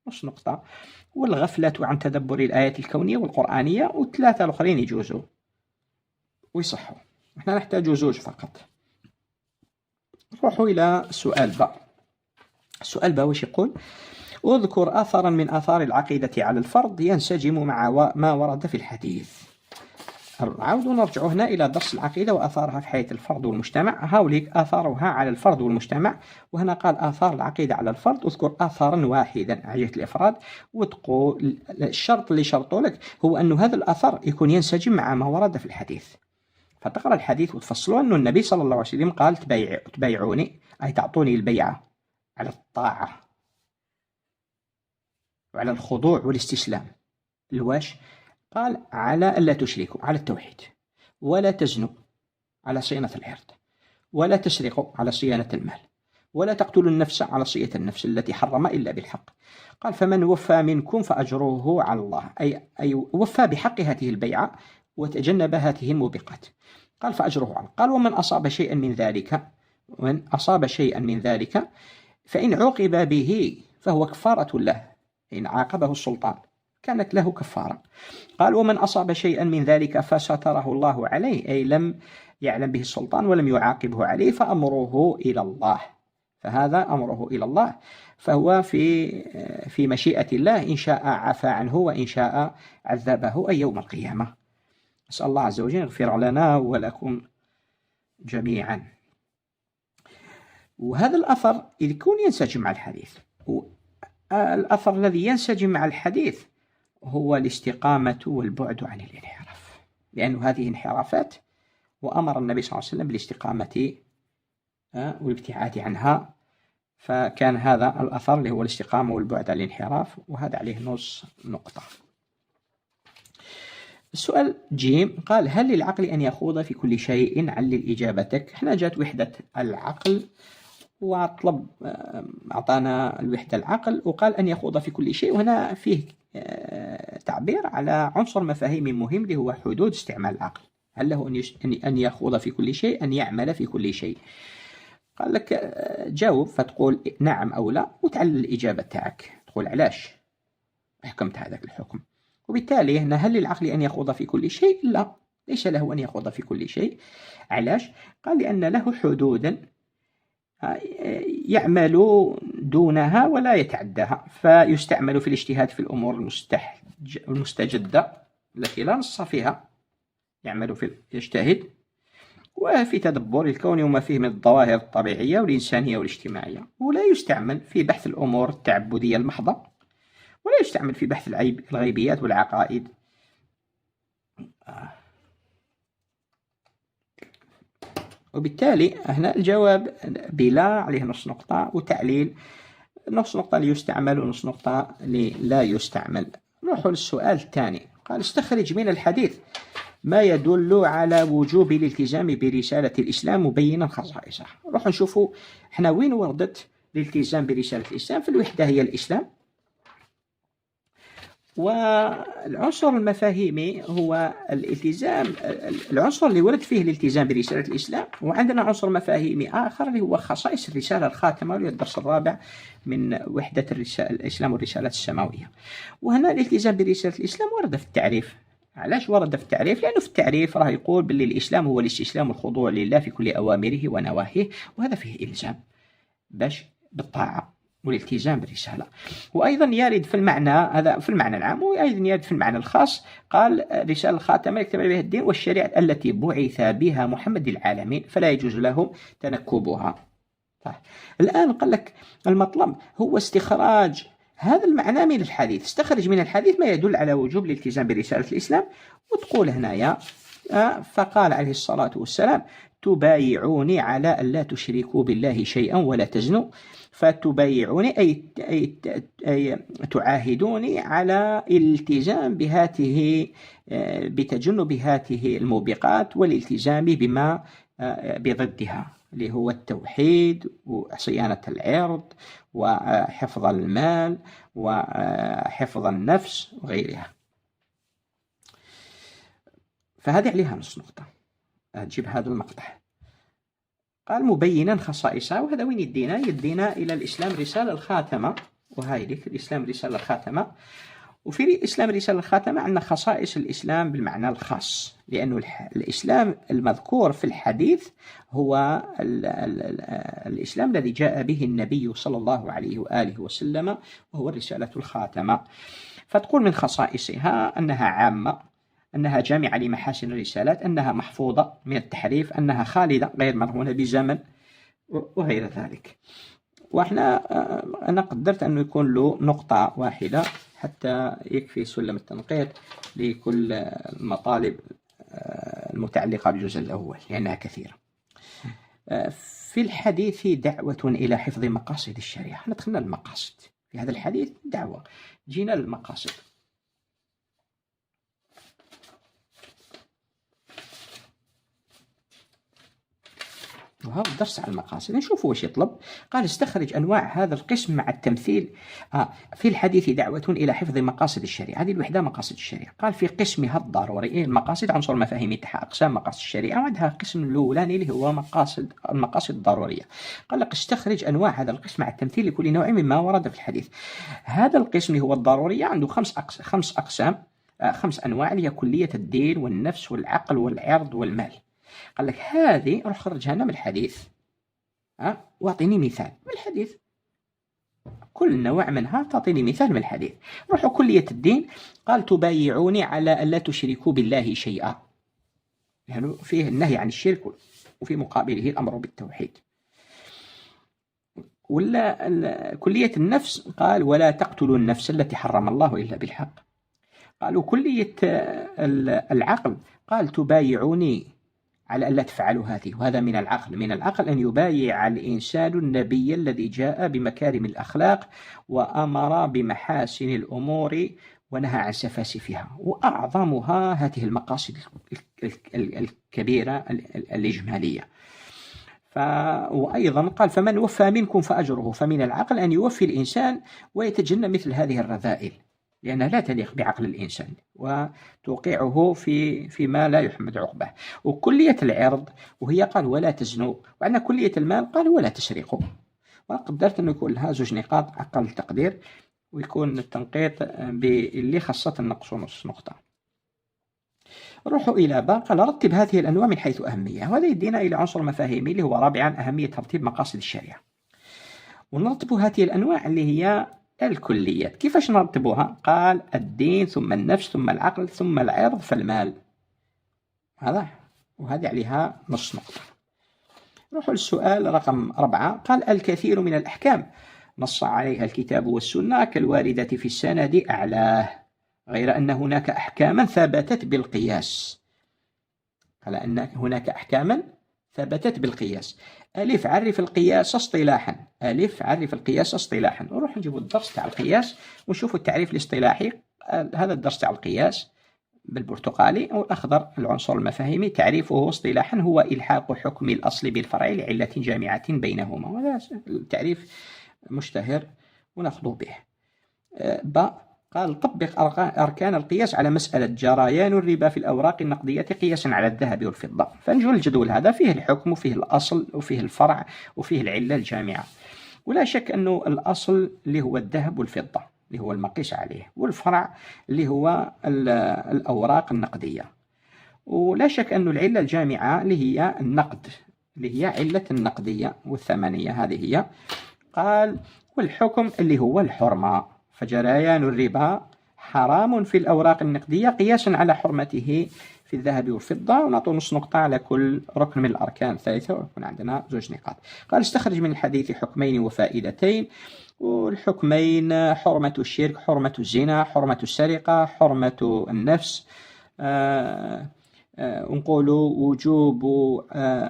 نص نقطة، والغفلة عن تدبر الآيات الكونية والقرآنية، و3 الآخرين يجوزوا ويصحوا، احنا نحتاج زوج فقط. نروحوا إلى سؤال باء. السؤال باء وش يقول؟ اذكر أثرا من آثار العقيدة على الفرد ينسجم مع ما ورد في الحديث. عاودوا نرجعوا هنا إلى درس العقيدة وآثارها في حياة الفرد والمجتمع. هاوليك آثارها على الفرد والمجتمع، وهنا قال آثار العقيدة على الفرد، اذكر آثارا واحدا على جهة الإفراد، وتقول الشرط اللي شرطوا لك هو أن هذا الأثر يكون ينسجم مع ما ورد في الحديث، فتقرأ الحديث وتفصلوا أنه النبي صلى الله عليه وسلم قال تبايعوني، أي تعطوني البيعة على الطاعة وعلى الخضوع والاستسلام. الواش قال على ألا تشركوا، على التوحيد، ولا تزنوا، على صيانة العرض، ولا تسرقوا، على صيانة المال، ولا تقتلوا النفس، على صية النفس التي حرم إلا بالحق. قال فمن وفى منكم فأجره على الله، أي وفى بحق هذه البيعة وتجنب هذه الموبقات، قال فأجره على. قال ومن أصاب شيئا من ذلك فإن عوقب به فهو كفارة له، إن عاقبه السلطان كانت له كفارة. قال ومن أصاب شيئا من ذلك فستره الله عليه، أي لم يعلم به السلطان ولم يعاقبه عليه، فأمره إلى الله، فهذا أمره إلى الله، فهو في مشيئة الله، إن شاء عفى عنه وإن شاء عذبه أي يوم القيامة. أسأل الله عز وجل يغفر لنا ولكم جميعا. وهذا الأثر يكون ينسجم مع الحديث، الأثر الذي ينسجم مع الحديث هو الاستقامة والبعد عن الانحراف، لأن هذه انحرافات، وأمر النبي صلى الله عليه وسلم بالاستقامة والابتعاد عنها، فكان هذا الأثر اللي هو الاستقامة والبعد عن الانحراف، وهذا عليه نص نقطة. السؤال جيم قال هل للعقل أن يخوض في كل شيء؟ علل إجابتك. هنا جاءت وحدة العقل وطلب أعطانا الوحدة العقل وقال أن يخوض في كل شيء. وهنا فيه تعبير على عنصر مفاهيمي مهم اللي هو حدود استعمال العقل. هل له أن يخوض في كل شيء، أن يعمل في كل شيء؟ قال لك جاوب، فتقول نعم أو لا وتعلل الإجابة تاعك، تقول علاش حكمت هذاك الحكم. وبالتالي هنا هل للعقل أن يخوض في كل شيء؟ لا، ليس له أن يخوض في كل شيء. علاش؟ قال لأن له حدودا يعمل دونها ولا يتعداها، فيستعمل في الاجتهاد في الأمور المستجدة التي لا نص فيها، يعمل في يجتهد، وفي تدبر الكون وما فيه من الظواهر الطبيعية والإنسانية والاجتماعية. ولا يستعمل في بحث الأمور التعبدية المحضة، ولا يستعمل في بحث الغيبيات والعقائد. وبالتالي هنا الجواب بلا عليه نص نقطة، وتعليل نص نقطة ليستعمل ونص نقطة لا يستعمل. نروح للسؤال الثاني. قال استخرج من الحديث ما يدل على وجوب الالتزام برسالة الإسلام مبينا خصائصه. نروح نشوفوا احنا وين وردت الالتزام برسالة الإسلام. في الوحدة هي الإسلام، والعنصر المفاهيمي هو الالتزام، العنصر اللي ورد فيه الالتزام برسالة الإسلام. وعندنا عنصر مفاهيمي آخر اللي هو خصائص الرسالة الخاتمة، واللي الدرس الرابع من وحدة الإسلام والرسالة السماوية. وهنا الالتزام برسالة الإسلام ورد في التعريف. علاش ورد في التعريف؟ لأنه في التعريف راه يقول باللي الإسلام هو الاستسلام والخضوع لله في كل أوامره ونواهيه، وهذا فيه إلزام باش بالطاعة والالتزام بالرسالة. وأيضا يرد في المعنى هذا في المعنى العام، وأيضا يرد في المعنى الخاص. قال رسالة الخاتمة يكتمل بها الدين والشريعة التي بعث بها محمد العالمين، فلا يجوز لهم تنكبها. طيب. الآن قال لك المطلب هو استخراج هذا المعنى من الحديث. استخرج من الحديث ما يدل على وجوب الالتزام برسالة الإسلام. وتقول هنايا فقال عليه الصلاة والسلام تبايعوني على أن لا تشركوا بالله شيئا ولا تزنوا. فتبايعوني أي تعاهدوني على الالتزام بتجنب هذه الموبقات والالتزام بما بضدها، اللي هو التوحيد وصيانة العرض وحفظ المال وحفظ النفس وغيرها. فهذه عليها نص نقطة، تجيب هذا المقطع. قال مبينا خصائصها، وهذا وين يدينا إلى الإسلام رسالة الخاتمة. وهاي لك الإسلام رسالة الخاتمة. وفي الإسلام رسالة الخاتمة عندنا خصائص الإسلام بالمعنى الخاص، لأنه الإسلام المذكور في الحديث هو الإسلام الذي جاء به النبي صلى الله عليه وآله وسلم، وهو الرسالة الخاتمة. فتقول من خصائصها أنها عامة، أنها جامعة لمحاسن الرسالات، أنها محفوظة من التحريف، أنها خالدة غير مرهونة بزمن وغير ذلك. أنا قدرت أنه يكون له نقطة واحدة حتى يكفي سلم التنقيط لكل المطالب المتعلقة بالجزء الأول لأنها كثيرة. في الحديث دعوة إلى حفظ مقاصد الشريعة. احنا دخلنا المقاصد في هذا الحديث، دعوة، جينا للمقاصد. وهذا الدرس على المقاصد. نشوفوا وش يطلب. قال استخرج أنواع هذا القسم مع التمثيل. في الحديث دعوة إلى حفظ مقاصد الشريعة. هذه الوحدة مقاصد الشريعة. قال في قسمها الضروري. المقاصد عنصر مفاهيمي تحت أقسام مقاصد الشريعة، وعندها قسم الأولاني اللي هو المقاصد الضرورية. قال لك استخرج أنواع هذا القسم مع التمثيل لكل نوع مما ورد في الحديث. هذا القسم هو الضرورية، عنده خمس أقسام، 5 أنواع، اللي هي كلية الدين والنفس والعقل والعرض والمال. قال لك هذه روح خرجها لنا من الحديث، واعطيني مثال من الحديث، كل نوع منها تعطيني مثال من الحديث. روحوا كلية الدين. قال تبايعوني على أن لا تشركوا بالله شيئا، يعني فيه النهي عن الشرك وفي مقابله الأمر بالتوحيد. ولا كلية النفس قال ولا تقتلوا النفس التي حرم الله إلا بالحق. قالوا كلية العقل قال تبايعوني على ألا تفعلوا هذه، وهذا من العقل. من العقل أن يبايع الإنسان النبي الذي جاء بمكارم الأخلاق وأمر بمحاسن الأمور ونهى عن سفاسفها، وأعظمها هذه المقاصد الكبيرة الإجمالية. وأيضا قال فمن وفى منكم فأجره. فمن العقل أن يوفي الإنسان ويتجنب مثل هذه الرذائل، لأنها لا تليق بعقل الإنسان وتوقعه فيما لا يحمد عقبه. وكلية العرض وهي قال ولا تزنوا، وعندنا كلية المال قال ولا تسرقوا. وقدرت أنه يكون لها 2 نقاط أقل تقدير، ويكون التنقيط باللي خاصة النقص ونص نقطة. روحوا إلى باء قال رتب هذه الأنواع من حيث أهمية، وهذا يدينا إلى عنصر مفاهيمي اللي هو رابعا أهمية ترتيب مقاصد الشريعة. ونرتب هذه الأنواع اللي هي الكليات. كيفاش نرتبوها؟ قال الدين ثم النفس ثم العقل ثم العرض فالمال. هذا وهذه عليها نص نقطة. نروح للسؤال رقم 4. قال الكثير من الأحكام نص عليها الكتاب والسنة كالواردة في السند أعلاه، غير أن هناك أحكاما ثبتت بالقياس. قال أن هناك أحكاما ثبتت بالقياس. ألف عرف القياس اصطلاحا. ألف عرف القياس اصطلاحا. نروح نجيب الدرس تاع القياس ونشوف التعريف الاصطلاحي. هذا الدرس تاع القياس بالبرتقالي، والأخضر العنصر المفاهيمي. تعريفه اصطلاحا هو إلحاق حكم الأصل بالفرع لعلة جامعة بينهما. وهذا التعريف مشتهر ونأخذ به. قال طبق أركان القياس على مسألة جريان الربا في الأوراق النقدية قياسا على الذهب والفضة. فنجول الجدول هذا فيه الحكم وفيه الأصل وفيه الفرع وفيه العلة الجامعة. ولا شك أنه الأصل اللي هو الذهب والفضة اللي هو المقيس عليه، والفرع اللي هو الأوراق النقدية. ولا شك أن العلة الجامعة اللي هي النقد، اللي هي علة النقدية والثمنية، هذه هي. قال والحكم اللي هو الحرمة، فجريان الربا حرام في الأوراق النقدية قياسا على حرمته في الذهب والفضة. ونعطي نص نقطة على كل ركن من الأركان الثلاثة، ويكون عندنا 2 نقاط. قال استخرج من الحديث حكمين وفائدتين. والحكمين حرمة الشرك، حرمة الزنا، حرمة السرقة، حرمة النفس. ونقول وجوب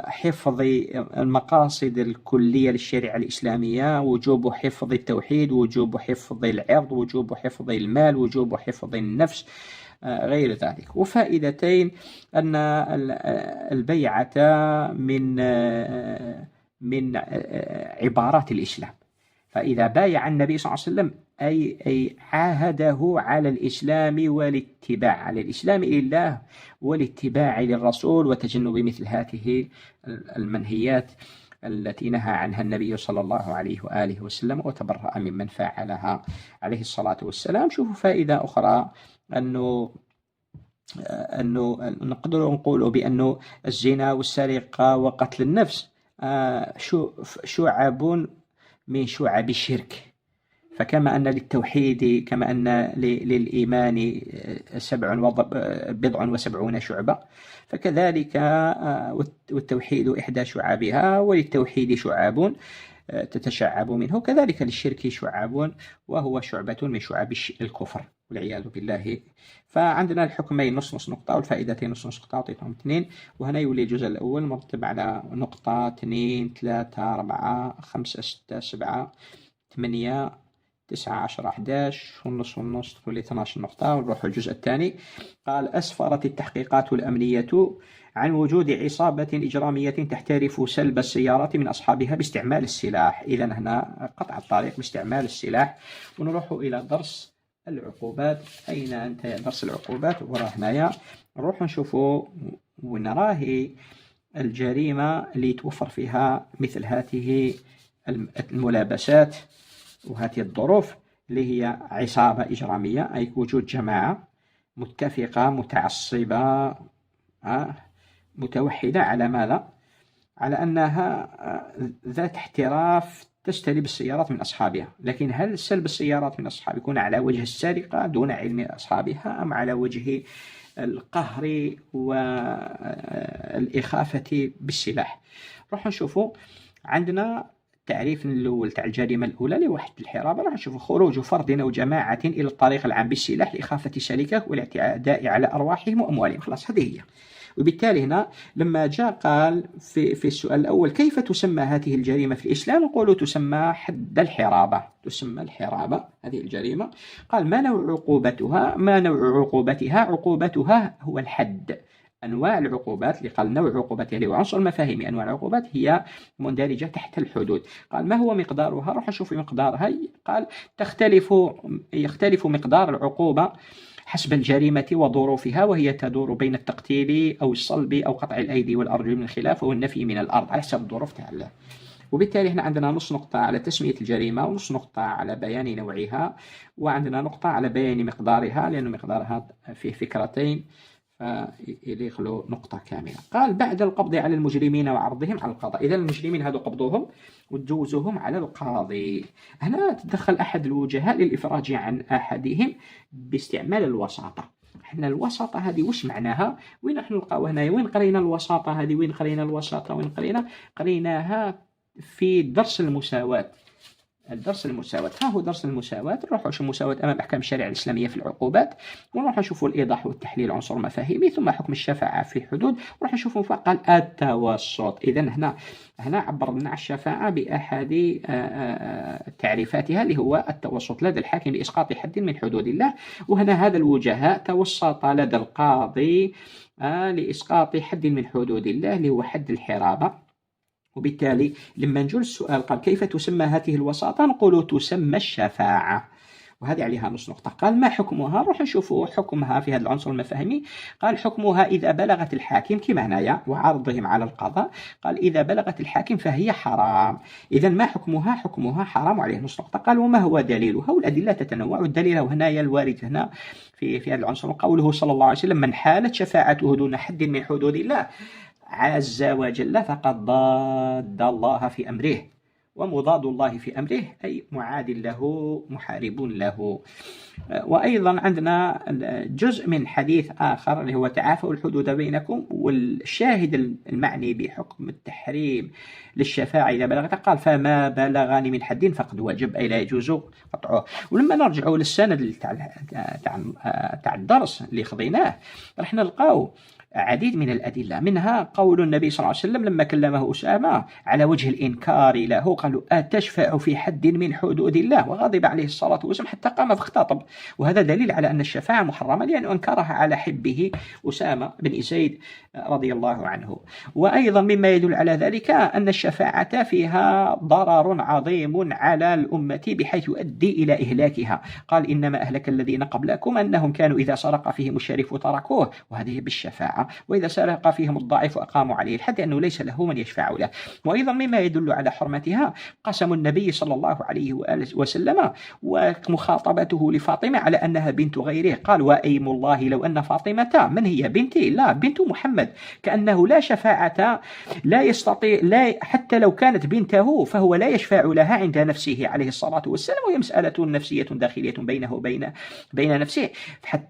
حفظ المقاصد الكلية للشريعة الإسلامية، وجوب حفظ التوحيد، وجوب حفظ العرض، وجوب حفظ المال، وجوب حفظ النفس، غير ذلك. وفائدتين أن البيعة من عبارات الإسلام. فإذا بايع النبي صلى الله عليه وسلم أي عاهده على الإسلام والاتباع، على الإسلام لله والاتباع للرسول وتجنب مثل هذه المنهيات التي نهى عنها النبي صلى الله عليه وآله وسلم وتبرأ ممن فعلها عليه الصلاة والسلام. شوفوا فائدة أخرى، أنه نقدر نقول بأنه الزنا والسرقة وقتل النفس شعب من شعب الشرك. فكما أن للتوحيد كما أن للإيمان 77 شعبة، فكذلك والتوحيد إحدى شعابها، وللتوحيد شعاب تتشعب منه، كذلك للشرك شعاب وهو شعبة من شعب الكفر والعياذ بالله. فعندنا الحكمين نص نقطة، والفائدتين نص نقطة، أعطيتهم 2. وهنا يولي الجزء الأول مرتب على نقطة 2 3 4 5 6 7 8 9 10 11 والنص تولي 12 نقطة. ونروح الجزء الثاني. قال أسفرت التحقيقات الأمنية عن وجود عصابة إجرامية تحترف سلب السيارات من أصحابها باستعمال السلاح. إذن هنا قطع الطريق باستعمال السلاح. ونروح إلى درس العقوبات. أين أنت يا درس العقوبات؟ وراه هنايا. نروح نشوفوا ونراه الجريمة اللي توفر فيها مثل هذه الملابسات وهذه الظروف، اللي هي عصابة إجرامية، أي وجود جماعة متفقة متعصبة متوحدة على ماذا؟ على أنها ذات احتراف تستلب السيارات من أصحابها. لكن هل سلب السيارات من أصحابها يكون على وجه السرقة دون علم أصحابها، أم على وجه القهر والإخافة بالسلاح؟ راح نشوفوا. عندنا التعريف الأول تاع الجريمة الأولى لوحدة الحرابة. راح نشوف خروج فرد أو جماعة إلى الطريق العام بالسلاح لإخافة سلكه والاعتداء على أرواحهم وأموالهم. خلاص هذه هي. وبالتالي هنا لما جاء قال في السؤال الأول كيف تسمى هذه الجريمة في الإسلام، نقول تسمى حد الحرابة. تسمى الحرابة هذه الجريمة. قال ما نوع عقوبتها؟ عقوبتها هو الحد أنواع العقوبات اللي قال نوع عقوبات اللي هو عنصر المفاهيمي، أنواع العقوبات هي مندرجة تحت الحدود. قال ما هو مقدارها؟ روح نشوف مقدارها. قال يختلف مقدار العقوبة حسب الجريمة وظروفها، وهي تدور بين التقتيل أو الصلب أو قطع الأيدي والأرجل من الخلاف والنفي من الأرض على حسب الظروف تاعها. وبالتالي احنا عندنا نص نقطة على تسمية الجريمة، ونص نقطة على بيان نوعها، وعندنا نقطة على بيان مقدارها، لأن مقدارها فيه فكرتين فيدخلوا نقطة كاملة. قال بعد القبض على المجرمين وعرضهم على القضاء. إذا المجرمين هذو قبضوهم وتجوزوهم على القاضي. هنا تدخل أحد الوجهاء للإفراج عن أحدهم باستعمال الوساطة. احنا الوساطة هذه وش معناها؟ وين نحن نلقاو هنايا؟ وين قرينا الوساطة هذه؟ وين قرينا الوساطة؟ وين قريناها في درس المساواة. الدرس المساواة، ها هو درس المساواة. نروحوا نشوفوا المساواة أمام أحكام الشريعة الإسلامية في العقوبات، ونروح نشوفوا الإيضاح والتحليل عنصر مفاهيمي، ثم حكم الشفاعة في حدود، ونروح نشوفوا فقط التوسط. إذا هنا عبر لنا عن الشفاعة بأحد تعريفاتها اللي هو التوسط لدى الحاكم لإسقاط حد من حدود الله. وهنا هذا الوجهاء توسط لدى القاضي لإسقاط حد من حدود الله اللي هو حد الحرابة. وبالتالي لما نجول السؤال قال كيف تسمى هذه الوساطة؟ نقول تسمى الشفاعة، وهذه عليها نص نقطة. قال ما حكمها؟ نروح نشوفوا حكمها في هذا العنصر المفاهيمي. قال حكمها إذا بلغت الحاكم كما هنايا وعرضهم على القضاء. قال إذا بلغت الحاكم فهي حرام. إذا ما حكمها؟ حكمها حرام، وعليه نص نقطة. قال وما هو دليلها؟ والأدلة تتنوع. الدليل هنايا الوارد هنا في هذا العنصر قوله صلى الله عليه وسلم من حالت شفاعته دون حد من حدود الله عز وجل فقد ضاد الله في أمره. ومضاد الله في أمره أي معاد له محارب له. وأيضا عندنا جزء من حديث آخر اللي هو تعافوا الحدود بينكم، والشاهد المعني بحكم التحريم للشفاعة إذا بلغت قال فما بلغني من حد فقد وجب، أي لا يجوز قطعه. ولما نرجعوا للسند تاع الدرس اللي خضيناه راح نلقاو عديد من الأدلة، منها قول النبي صلى الله عليه وسلم لما كلمه أسامة على وجه الإنكار له قالوا أتشفع في حد من حدود الله؟ وغضب عليه الصلاة والسلام حتى قام فاختطب. وهذا دليل على أن الشفاعة محرمة لأنه أنكرها على حبه أسامة بن زيد رضي الله عنه. وأيضا مما يدل على ذلك أن الشفاعة فيها ضرر عظيم على الأمة بحيث يؤدي إلى إهلاكها. قال إنما أهلك الذين قبلكم أنهم كانوا إذا سرق فيهم الشريف تركوه، وهذه بالشفاعة، وإذا سرق فيهم الضعيف أقاموا عليه الحد أنه ليس له من يشفع له. وأيضا مما يدل على حرمتها قسم النبي صلى الله عليه وسلم ومخاطبته لفاطمة على أنها بنت غيره. قال وأيم الله لو أن فاطمة من هي بنتي؟ لا، بنت محمد، كأنه لا شفاعة لا يستطيع، لا حتى لو كانت بنته فهو لا يشفع لها عند نفسه عليه الصلاة والسلام، وهي مسألة نفسية داخلية بينه وبين نفسه. حتى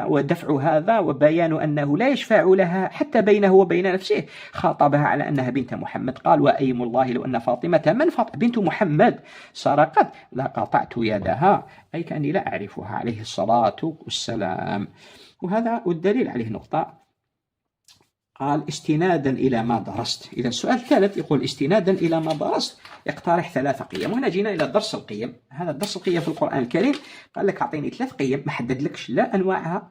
ودفع هذا وبيان أنه لا يشفع لها حتى بينه وبين نفسه خاطبها على أنها بنت محمد. قال وأيم الله لو أن فاطمة من بنت محمد سرقت لقطعت يدها، أي كأني لا أعرفها عليه الصلاة والسلام. وهذا والدليل عليه نقطة. قال استنادا إلى ما درست. إذا السؤال الثالث يقول استنادا إلى ما درست يقترح 3 قيم. وهنا جينا إلى درس القيم. هذا الدرس القيم في القرآن الكريم قال لك أعطيني 3 قيم، ما حددلكش لا أنواعها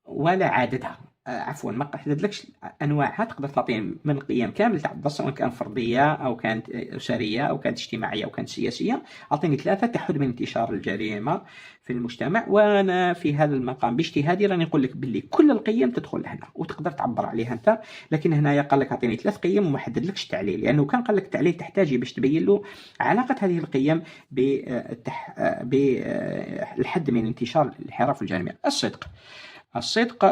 ولا عددها، عفوا ما حددلكش أنواعها، تقدر تعطيني من قيم كامل تاع الدرس سواء كان فردية أو كانت أسرية أو كانت اجتماعية أو كانت سياسية. أعطيني 3 تحد من انتشار الجريمة في المجتمع. وأنا في هذا المقام باجتهادي راني نقول لك باللي كل القيم تدخل هنا وتقدر تعبر عليها أنت، لكن هنا قال لك أعطيني 3 قيم وما حددلكش تعليل، لأنه كان قال لك تعليل تحتاج باش تبين له علاقة هذه القيم بالحد من انتشار الانحراف الجريمة. الصدق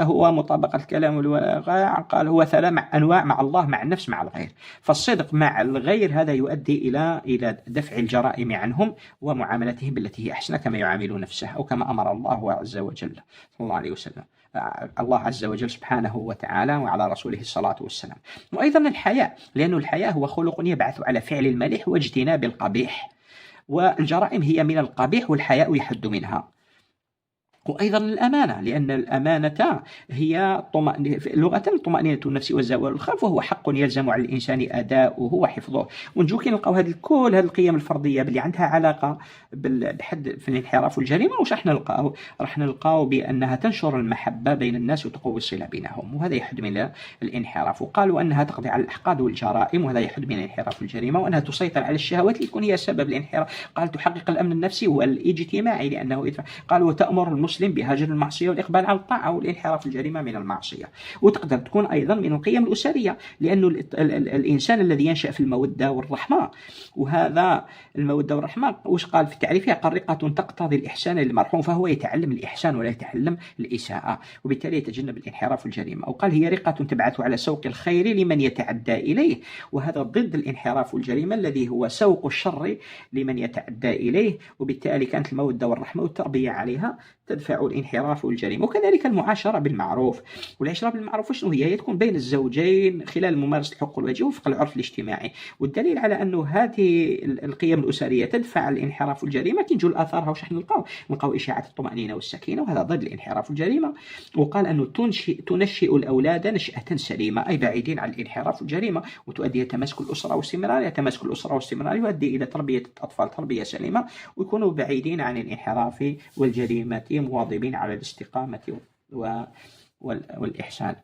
هو مطابقة الكلام والواقع. قال هو 3 أنواع مع الله، مع النفس، مع الغير. فالصدق مع الغير هذا يؤدي إلى دفع الجرائم عنهم ومعاملتهم بالتي هي أحسن كما يعاملون نفسه أو كما أمر الله عز وجل صلى الله عليه وسلم، الله عز وجل سبحانه وتعالى وعلى رسوله الصلاة والسلام. وأيضا الحياء، لأن الحياء هو خلق يبعث على فعل المليح واجتناب القبيح، والجرائم هي من القبيح والحياء يحد منها. وأيضا الأمانة، لأن الأمانة هي لغة الطمأنينة النفس والزوال الخوف، وهو حق يلزم على الإنسان أداؤه وحفظه. ونجو كي نلقاو كل هذه القيم الفردية اللي عندها علاقة بالحد في الانحراف والجريمة، واش راح نلقاو بأنها تنشر المحبة بين الناس وتقوي الصلة بينهم، وهذا يحد من الانحراف. وقالوا أنها تقضي على الأحقاد والجرائم، وهذا يحد من الانحراف والجريمة. وأنها تسيطر على الشهوات اللي تكون هي سبب الانحراف. قال تحقق الأمن النفسي والاجتماعي، لأنه قالوا وتأمر المسلم بهجر المعصية والإقبال على الطاعة والانحراف الجريمة من المعصية. وتقدر تكون أيضا من القيم الأسرية، لأنه الإنسان الذي ينشأ في المودة والرحمة، وهذا المودة والرحمة وش قال في تعريفها؟ قال رقة تقتضي الإحسان للمرحوم، فهو يتعلم الإحسان ولا يتعلم الإساءة، وبالتالي يتجنب الانحراف والجريمة. وقال هي رقة تبعث على سوق الخير لمن يتعدى إليه، وهذا ضد الانحراف والجريمة الذي هو سوق الشر لمن يتعدى إليه. وبالتالي كانت المودة والرحمة والتربية عليها تدفع الانحراف والجريمة. وكذلك المعاشرة بالمعروف. والعشرة بالمعروف شنو هي؟ تكون بين الزوجين خلال ممارسة الحقوق والواجب وفق العرف الاجتماعي. والدليل على أنه هذه القيم الأسرية تدفع الانحراف والجريمة كي نجوا الآثارها وش نلقاو إشاعة الطمأنينة والسكينة، وهذا ضد الانحراف والجريمة. وقال أنه تنشئ الأولاد نشأة سليمة، أي بعيدين عن الانحراف والجريمة، وتؤدي إلى تماسك الأسرة واستمرارها. تماسك الأسرة واستمرارها يؤدي إلى تربية الأطفال تربية سليمة، ويكونوا بعيدين عن الانحراف والجريمة، مواظبين على الاستقامة والإحسان.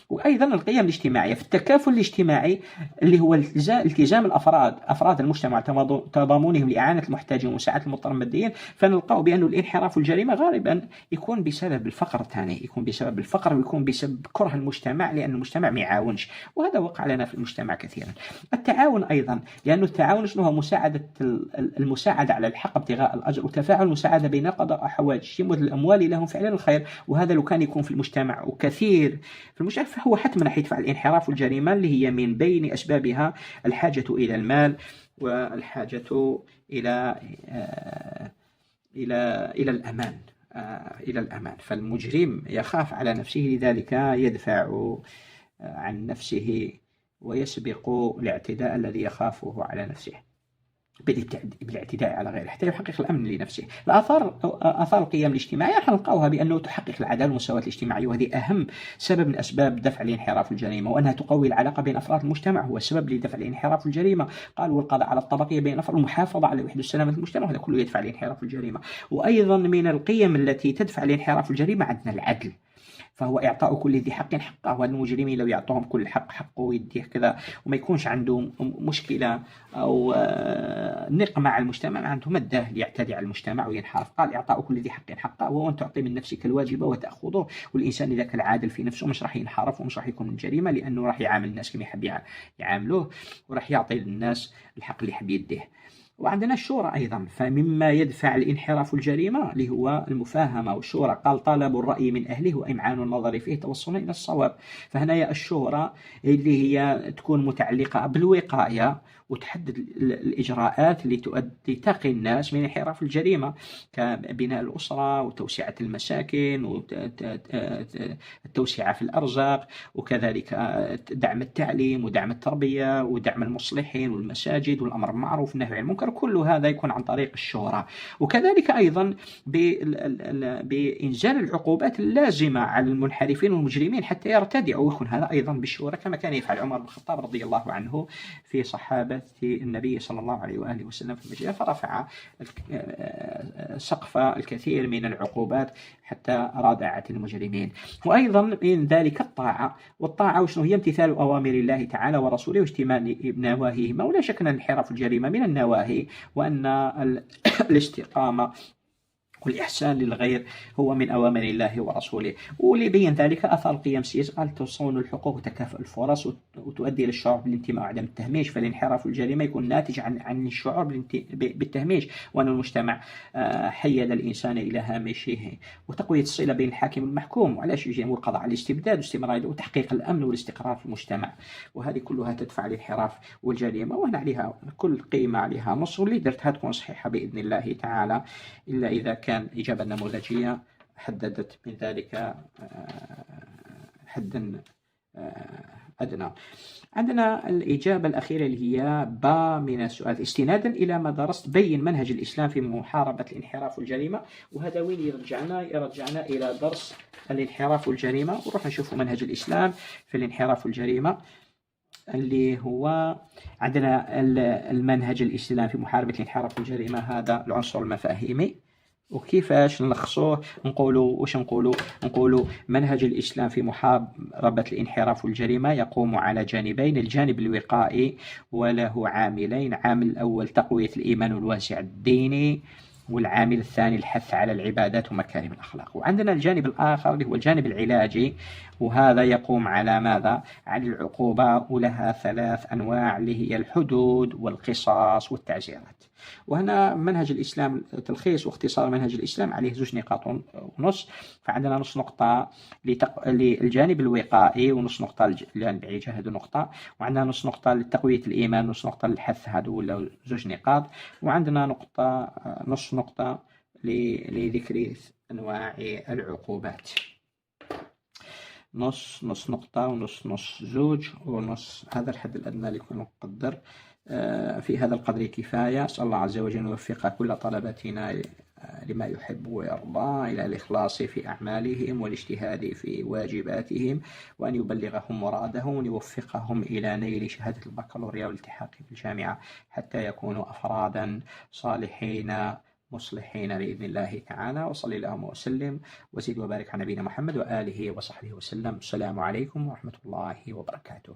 وأيضا القيم الاجتماعية في التكافل الاجتماعي، اللي هو التزام أفراد المجتمع تضامنهم لإعانة المحتاجين ومساعدة المضطرين ماديا. فنلقاو بأن الانحراف والجريمة غالبا يكون بسبب الفقر الثاني، يكون بسبب الفقر، ويكون بسبب كره المجتمع، لأن المجتمع ما يعاونش، وهذا وقع لنا في المجتمع كثيرا. التعاون أيضا، لأن التعاون شنو هو؟ المساعدة على الحق ابتغاء الأجر، وتفاعل المساعدة بين قضاء حوائجهم والأموال لهم فعلا الخير. وهذا لو كان يكون في المجتمع وكثير في المجتمع، فهو حتما راح يدفع الانحراف والجريمة، اللي هي من بين أسبابها الحاجة إلى المال والحاجة إلى الأمان. إلى الأمان. فالمجرم يخاف على نفسه، لذلك يدفع عن نفسه ويسبق الاعتداء الذي يخافه على نفسه بالاعتداء على غيره حتى يحقق الأمن لنفسه. آثار القيم الاجتماعية حنلقاوها بأنه تحقق العدالة والمساواة الاجتماعية، وهذه أهم سبب من أسباب دفع الانحراف والجريمة. وأنها تقوي العلاقة بين أفراد المجتمع، هو سبب لدفع الانحراف والجريمة. قال والقضاء على الطبقية بين الأفراد والمحافظة على وحدة السلامة المجتمع، وهذا كله يدفع الانحراف والجريمة. وأيضا من القيم التي تدفع الانحراف والجريمة عندنا العدل، فهو إعطاء كل ذي حق حقه. والمجرمين لو يعطوهم كل حق حقه ويديه كذا، وما يكونش عندهم مشكلة أو نقمة على المجتمع، عندهم مده ليعتدي على المجتمع وينحرف. قال إعطاء كل ذي حق حقه، وهو أن تعطي من نفسك الواجب وتأخذه. والإنسان إذا كان عادل في نفسه مش راح ينحرف ومش راح يكون من جريمة، لأنه راح يعامل الناس كما يحب يعاملوه، وراح يعطي للناس الحق اللي يحب يديه. وعندنا الشورى أيضا، فمما يدفع الانحراف والجريمة اللي هو المفاهمة والشورى. قال طلب الرأي من أهله وإمعان النظر فيه توصلا إلى الصواب. فهنا الشورى اللي هي تكون متعلقة بالوقاية، وتحدد الإجراءات اللي تقي الناس من انحراف الجريمة، كبناء الأسرة وتوسعة المساكن والتوسعة في الأرزاق، وكذلك دعم التعليم ودعم التربية ودعم المصلحين والمساجد والأمر بالمعروف والنهي عن المنكر. كل هذا يكون عن طريق الشورى. وكذلك أيضا بإنزال العقوبات اللازمة على المنحرفين والمجرمين حتى يرتدعوا، ويكون هذا أيضا بالشورى، كما كان يفعل عمر بن الخطاب رضي الله عنه في صحابة النبي صلى الله عليه وآله وسلم في المدينة، فرفع سقف الكثير من العقوبات حتى رادعت المجرمين. وأيضا من ذلك الطاعة. والطاعة وشنو هي؟ امتثال أوامر الله تعالى ورسوله واجتناب نواهيهما. ولا شك أن انحراف الجريمة من النواهي، وأن الاستقامة والإحسان للغير هو من أوامر الله ورسوله. وليبين ذلك أثر القيم السياسية. قال تصون الحقوق وتكافؤ الفرص، وتؤدي إلى الشعور بالانتماء وعدم التهميش. فالانحراف والجريمة يكون ناتج عن الشعور بالتهميش، وأن المجتمع حيد الإنسان إلى هامشه. وتقوية الصلة بين الحاكم والمحكوم، وعلاش يجي والقضاء على الاستبداد واستمرار وتحقيق الأمن والاستقرار في المجتمع. وهذه كلها تدفع الانحراف والجريمة، وهنا عليها كل قيمة عليها نص، واللي درتها تكون صحيحة بإذن الله تعالى، إلا إذا كان إجابة نموذجية حددت من ذلك حدا أدنى. عندنا الإجابة الأخيرة اللي هي با من السؤال: استنادا إلى ما درست بين منهج الإسلام في محاربة الانحراف والجريمة. وهذا وين يرجعنا إلى درس الانحراف والجريمة، ونروح نشوف منهج الإسلام في الانحراف والجريمة، اللي هو عندنا المنهج الإسلام في محاربة الانحراف والجريمة. هذا العنصر المفاهيمي، وكيفاش نلخصوه؟ نقولوا منهج الإسلام في محاربة الانحراف والجريمة يقوم على جانبين: الجانب الوقائي وله عاملين: عامل الأول تقوية الإيمان والوازع الديني، والعامل الثاني الحث على العبادات ومكارم الأخلاق. وعندنا الجانب الآخر اللي هو الجانب العلاجي، وهذا يقوم على ماذا؟ على العقوبة، ولها 3 أنواع اللي هي الحدود والقصاص والتعزيرات. وهنا منهج الإسلام، تلخيص واختصار منهج الإسلام، عليه 2 نقاط ونص. فعندنا نص نقطة للجانب الوقائي، ونص نقطة للجانب العلاجي، هذه نقطة. وعندنا نص نقطة لتقوية الإيمان، نص نقطة للحث، هذو ولا 2 نقاط. وعندنا نص نقطة لذكر أنواع العقوبات. نص نقطة ونص زوج ونص. هذا الحد الأدنى اللي كنا نقدر. في هذا القدر كفاية. أسأل الله عز وجل أن يوفق كل طلبتنا لما يحب ويرضى، إلى الإخلاص في أعمالهم والاجتهاد في واجباتهم، وأن يبلغهم مرادهم، وأن يوفقهم إلى نيل شهادة البكالوريا والالتحاق بالجامعة، حتى يكونوا أفرادا صالحين مصلحين بإذن الله تعالى. وصلى اللهم وسلم وزد وبارك على نبينا محمد وآله وصحبه وسلم. السلام عليكم ورحمة الله وبركاته.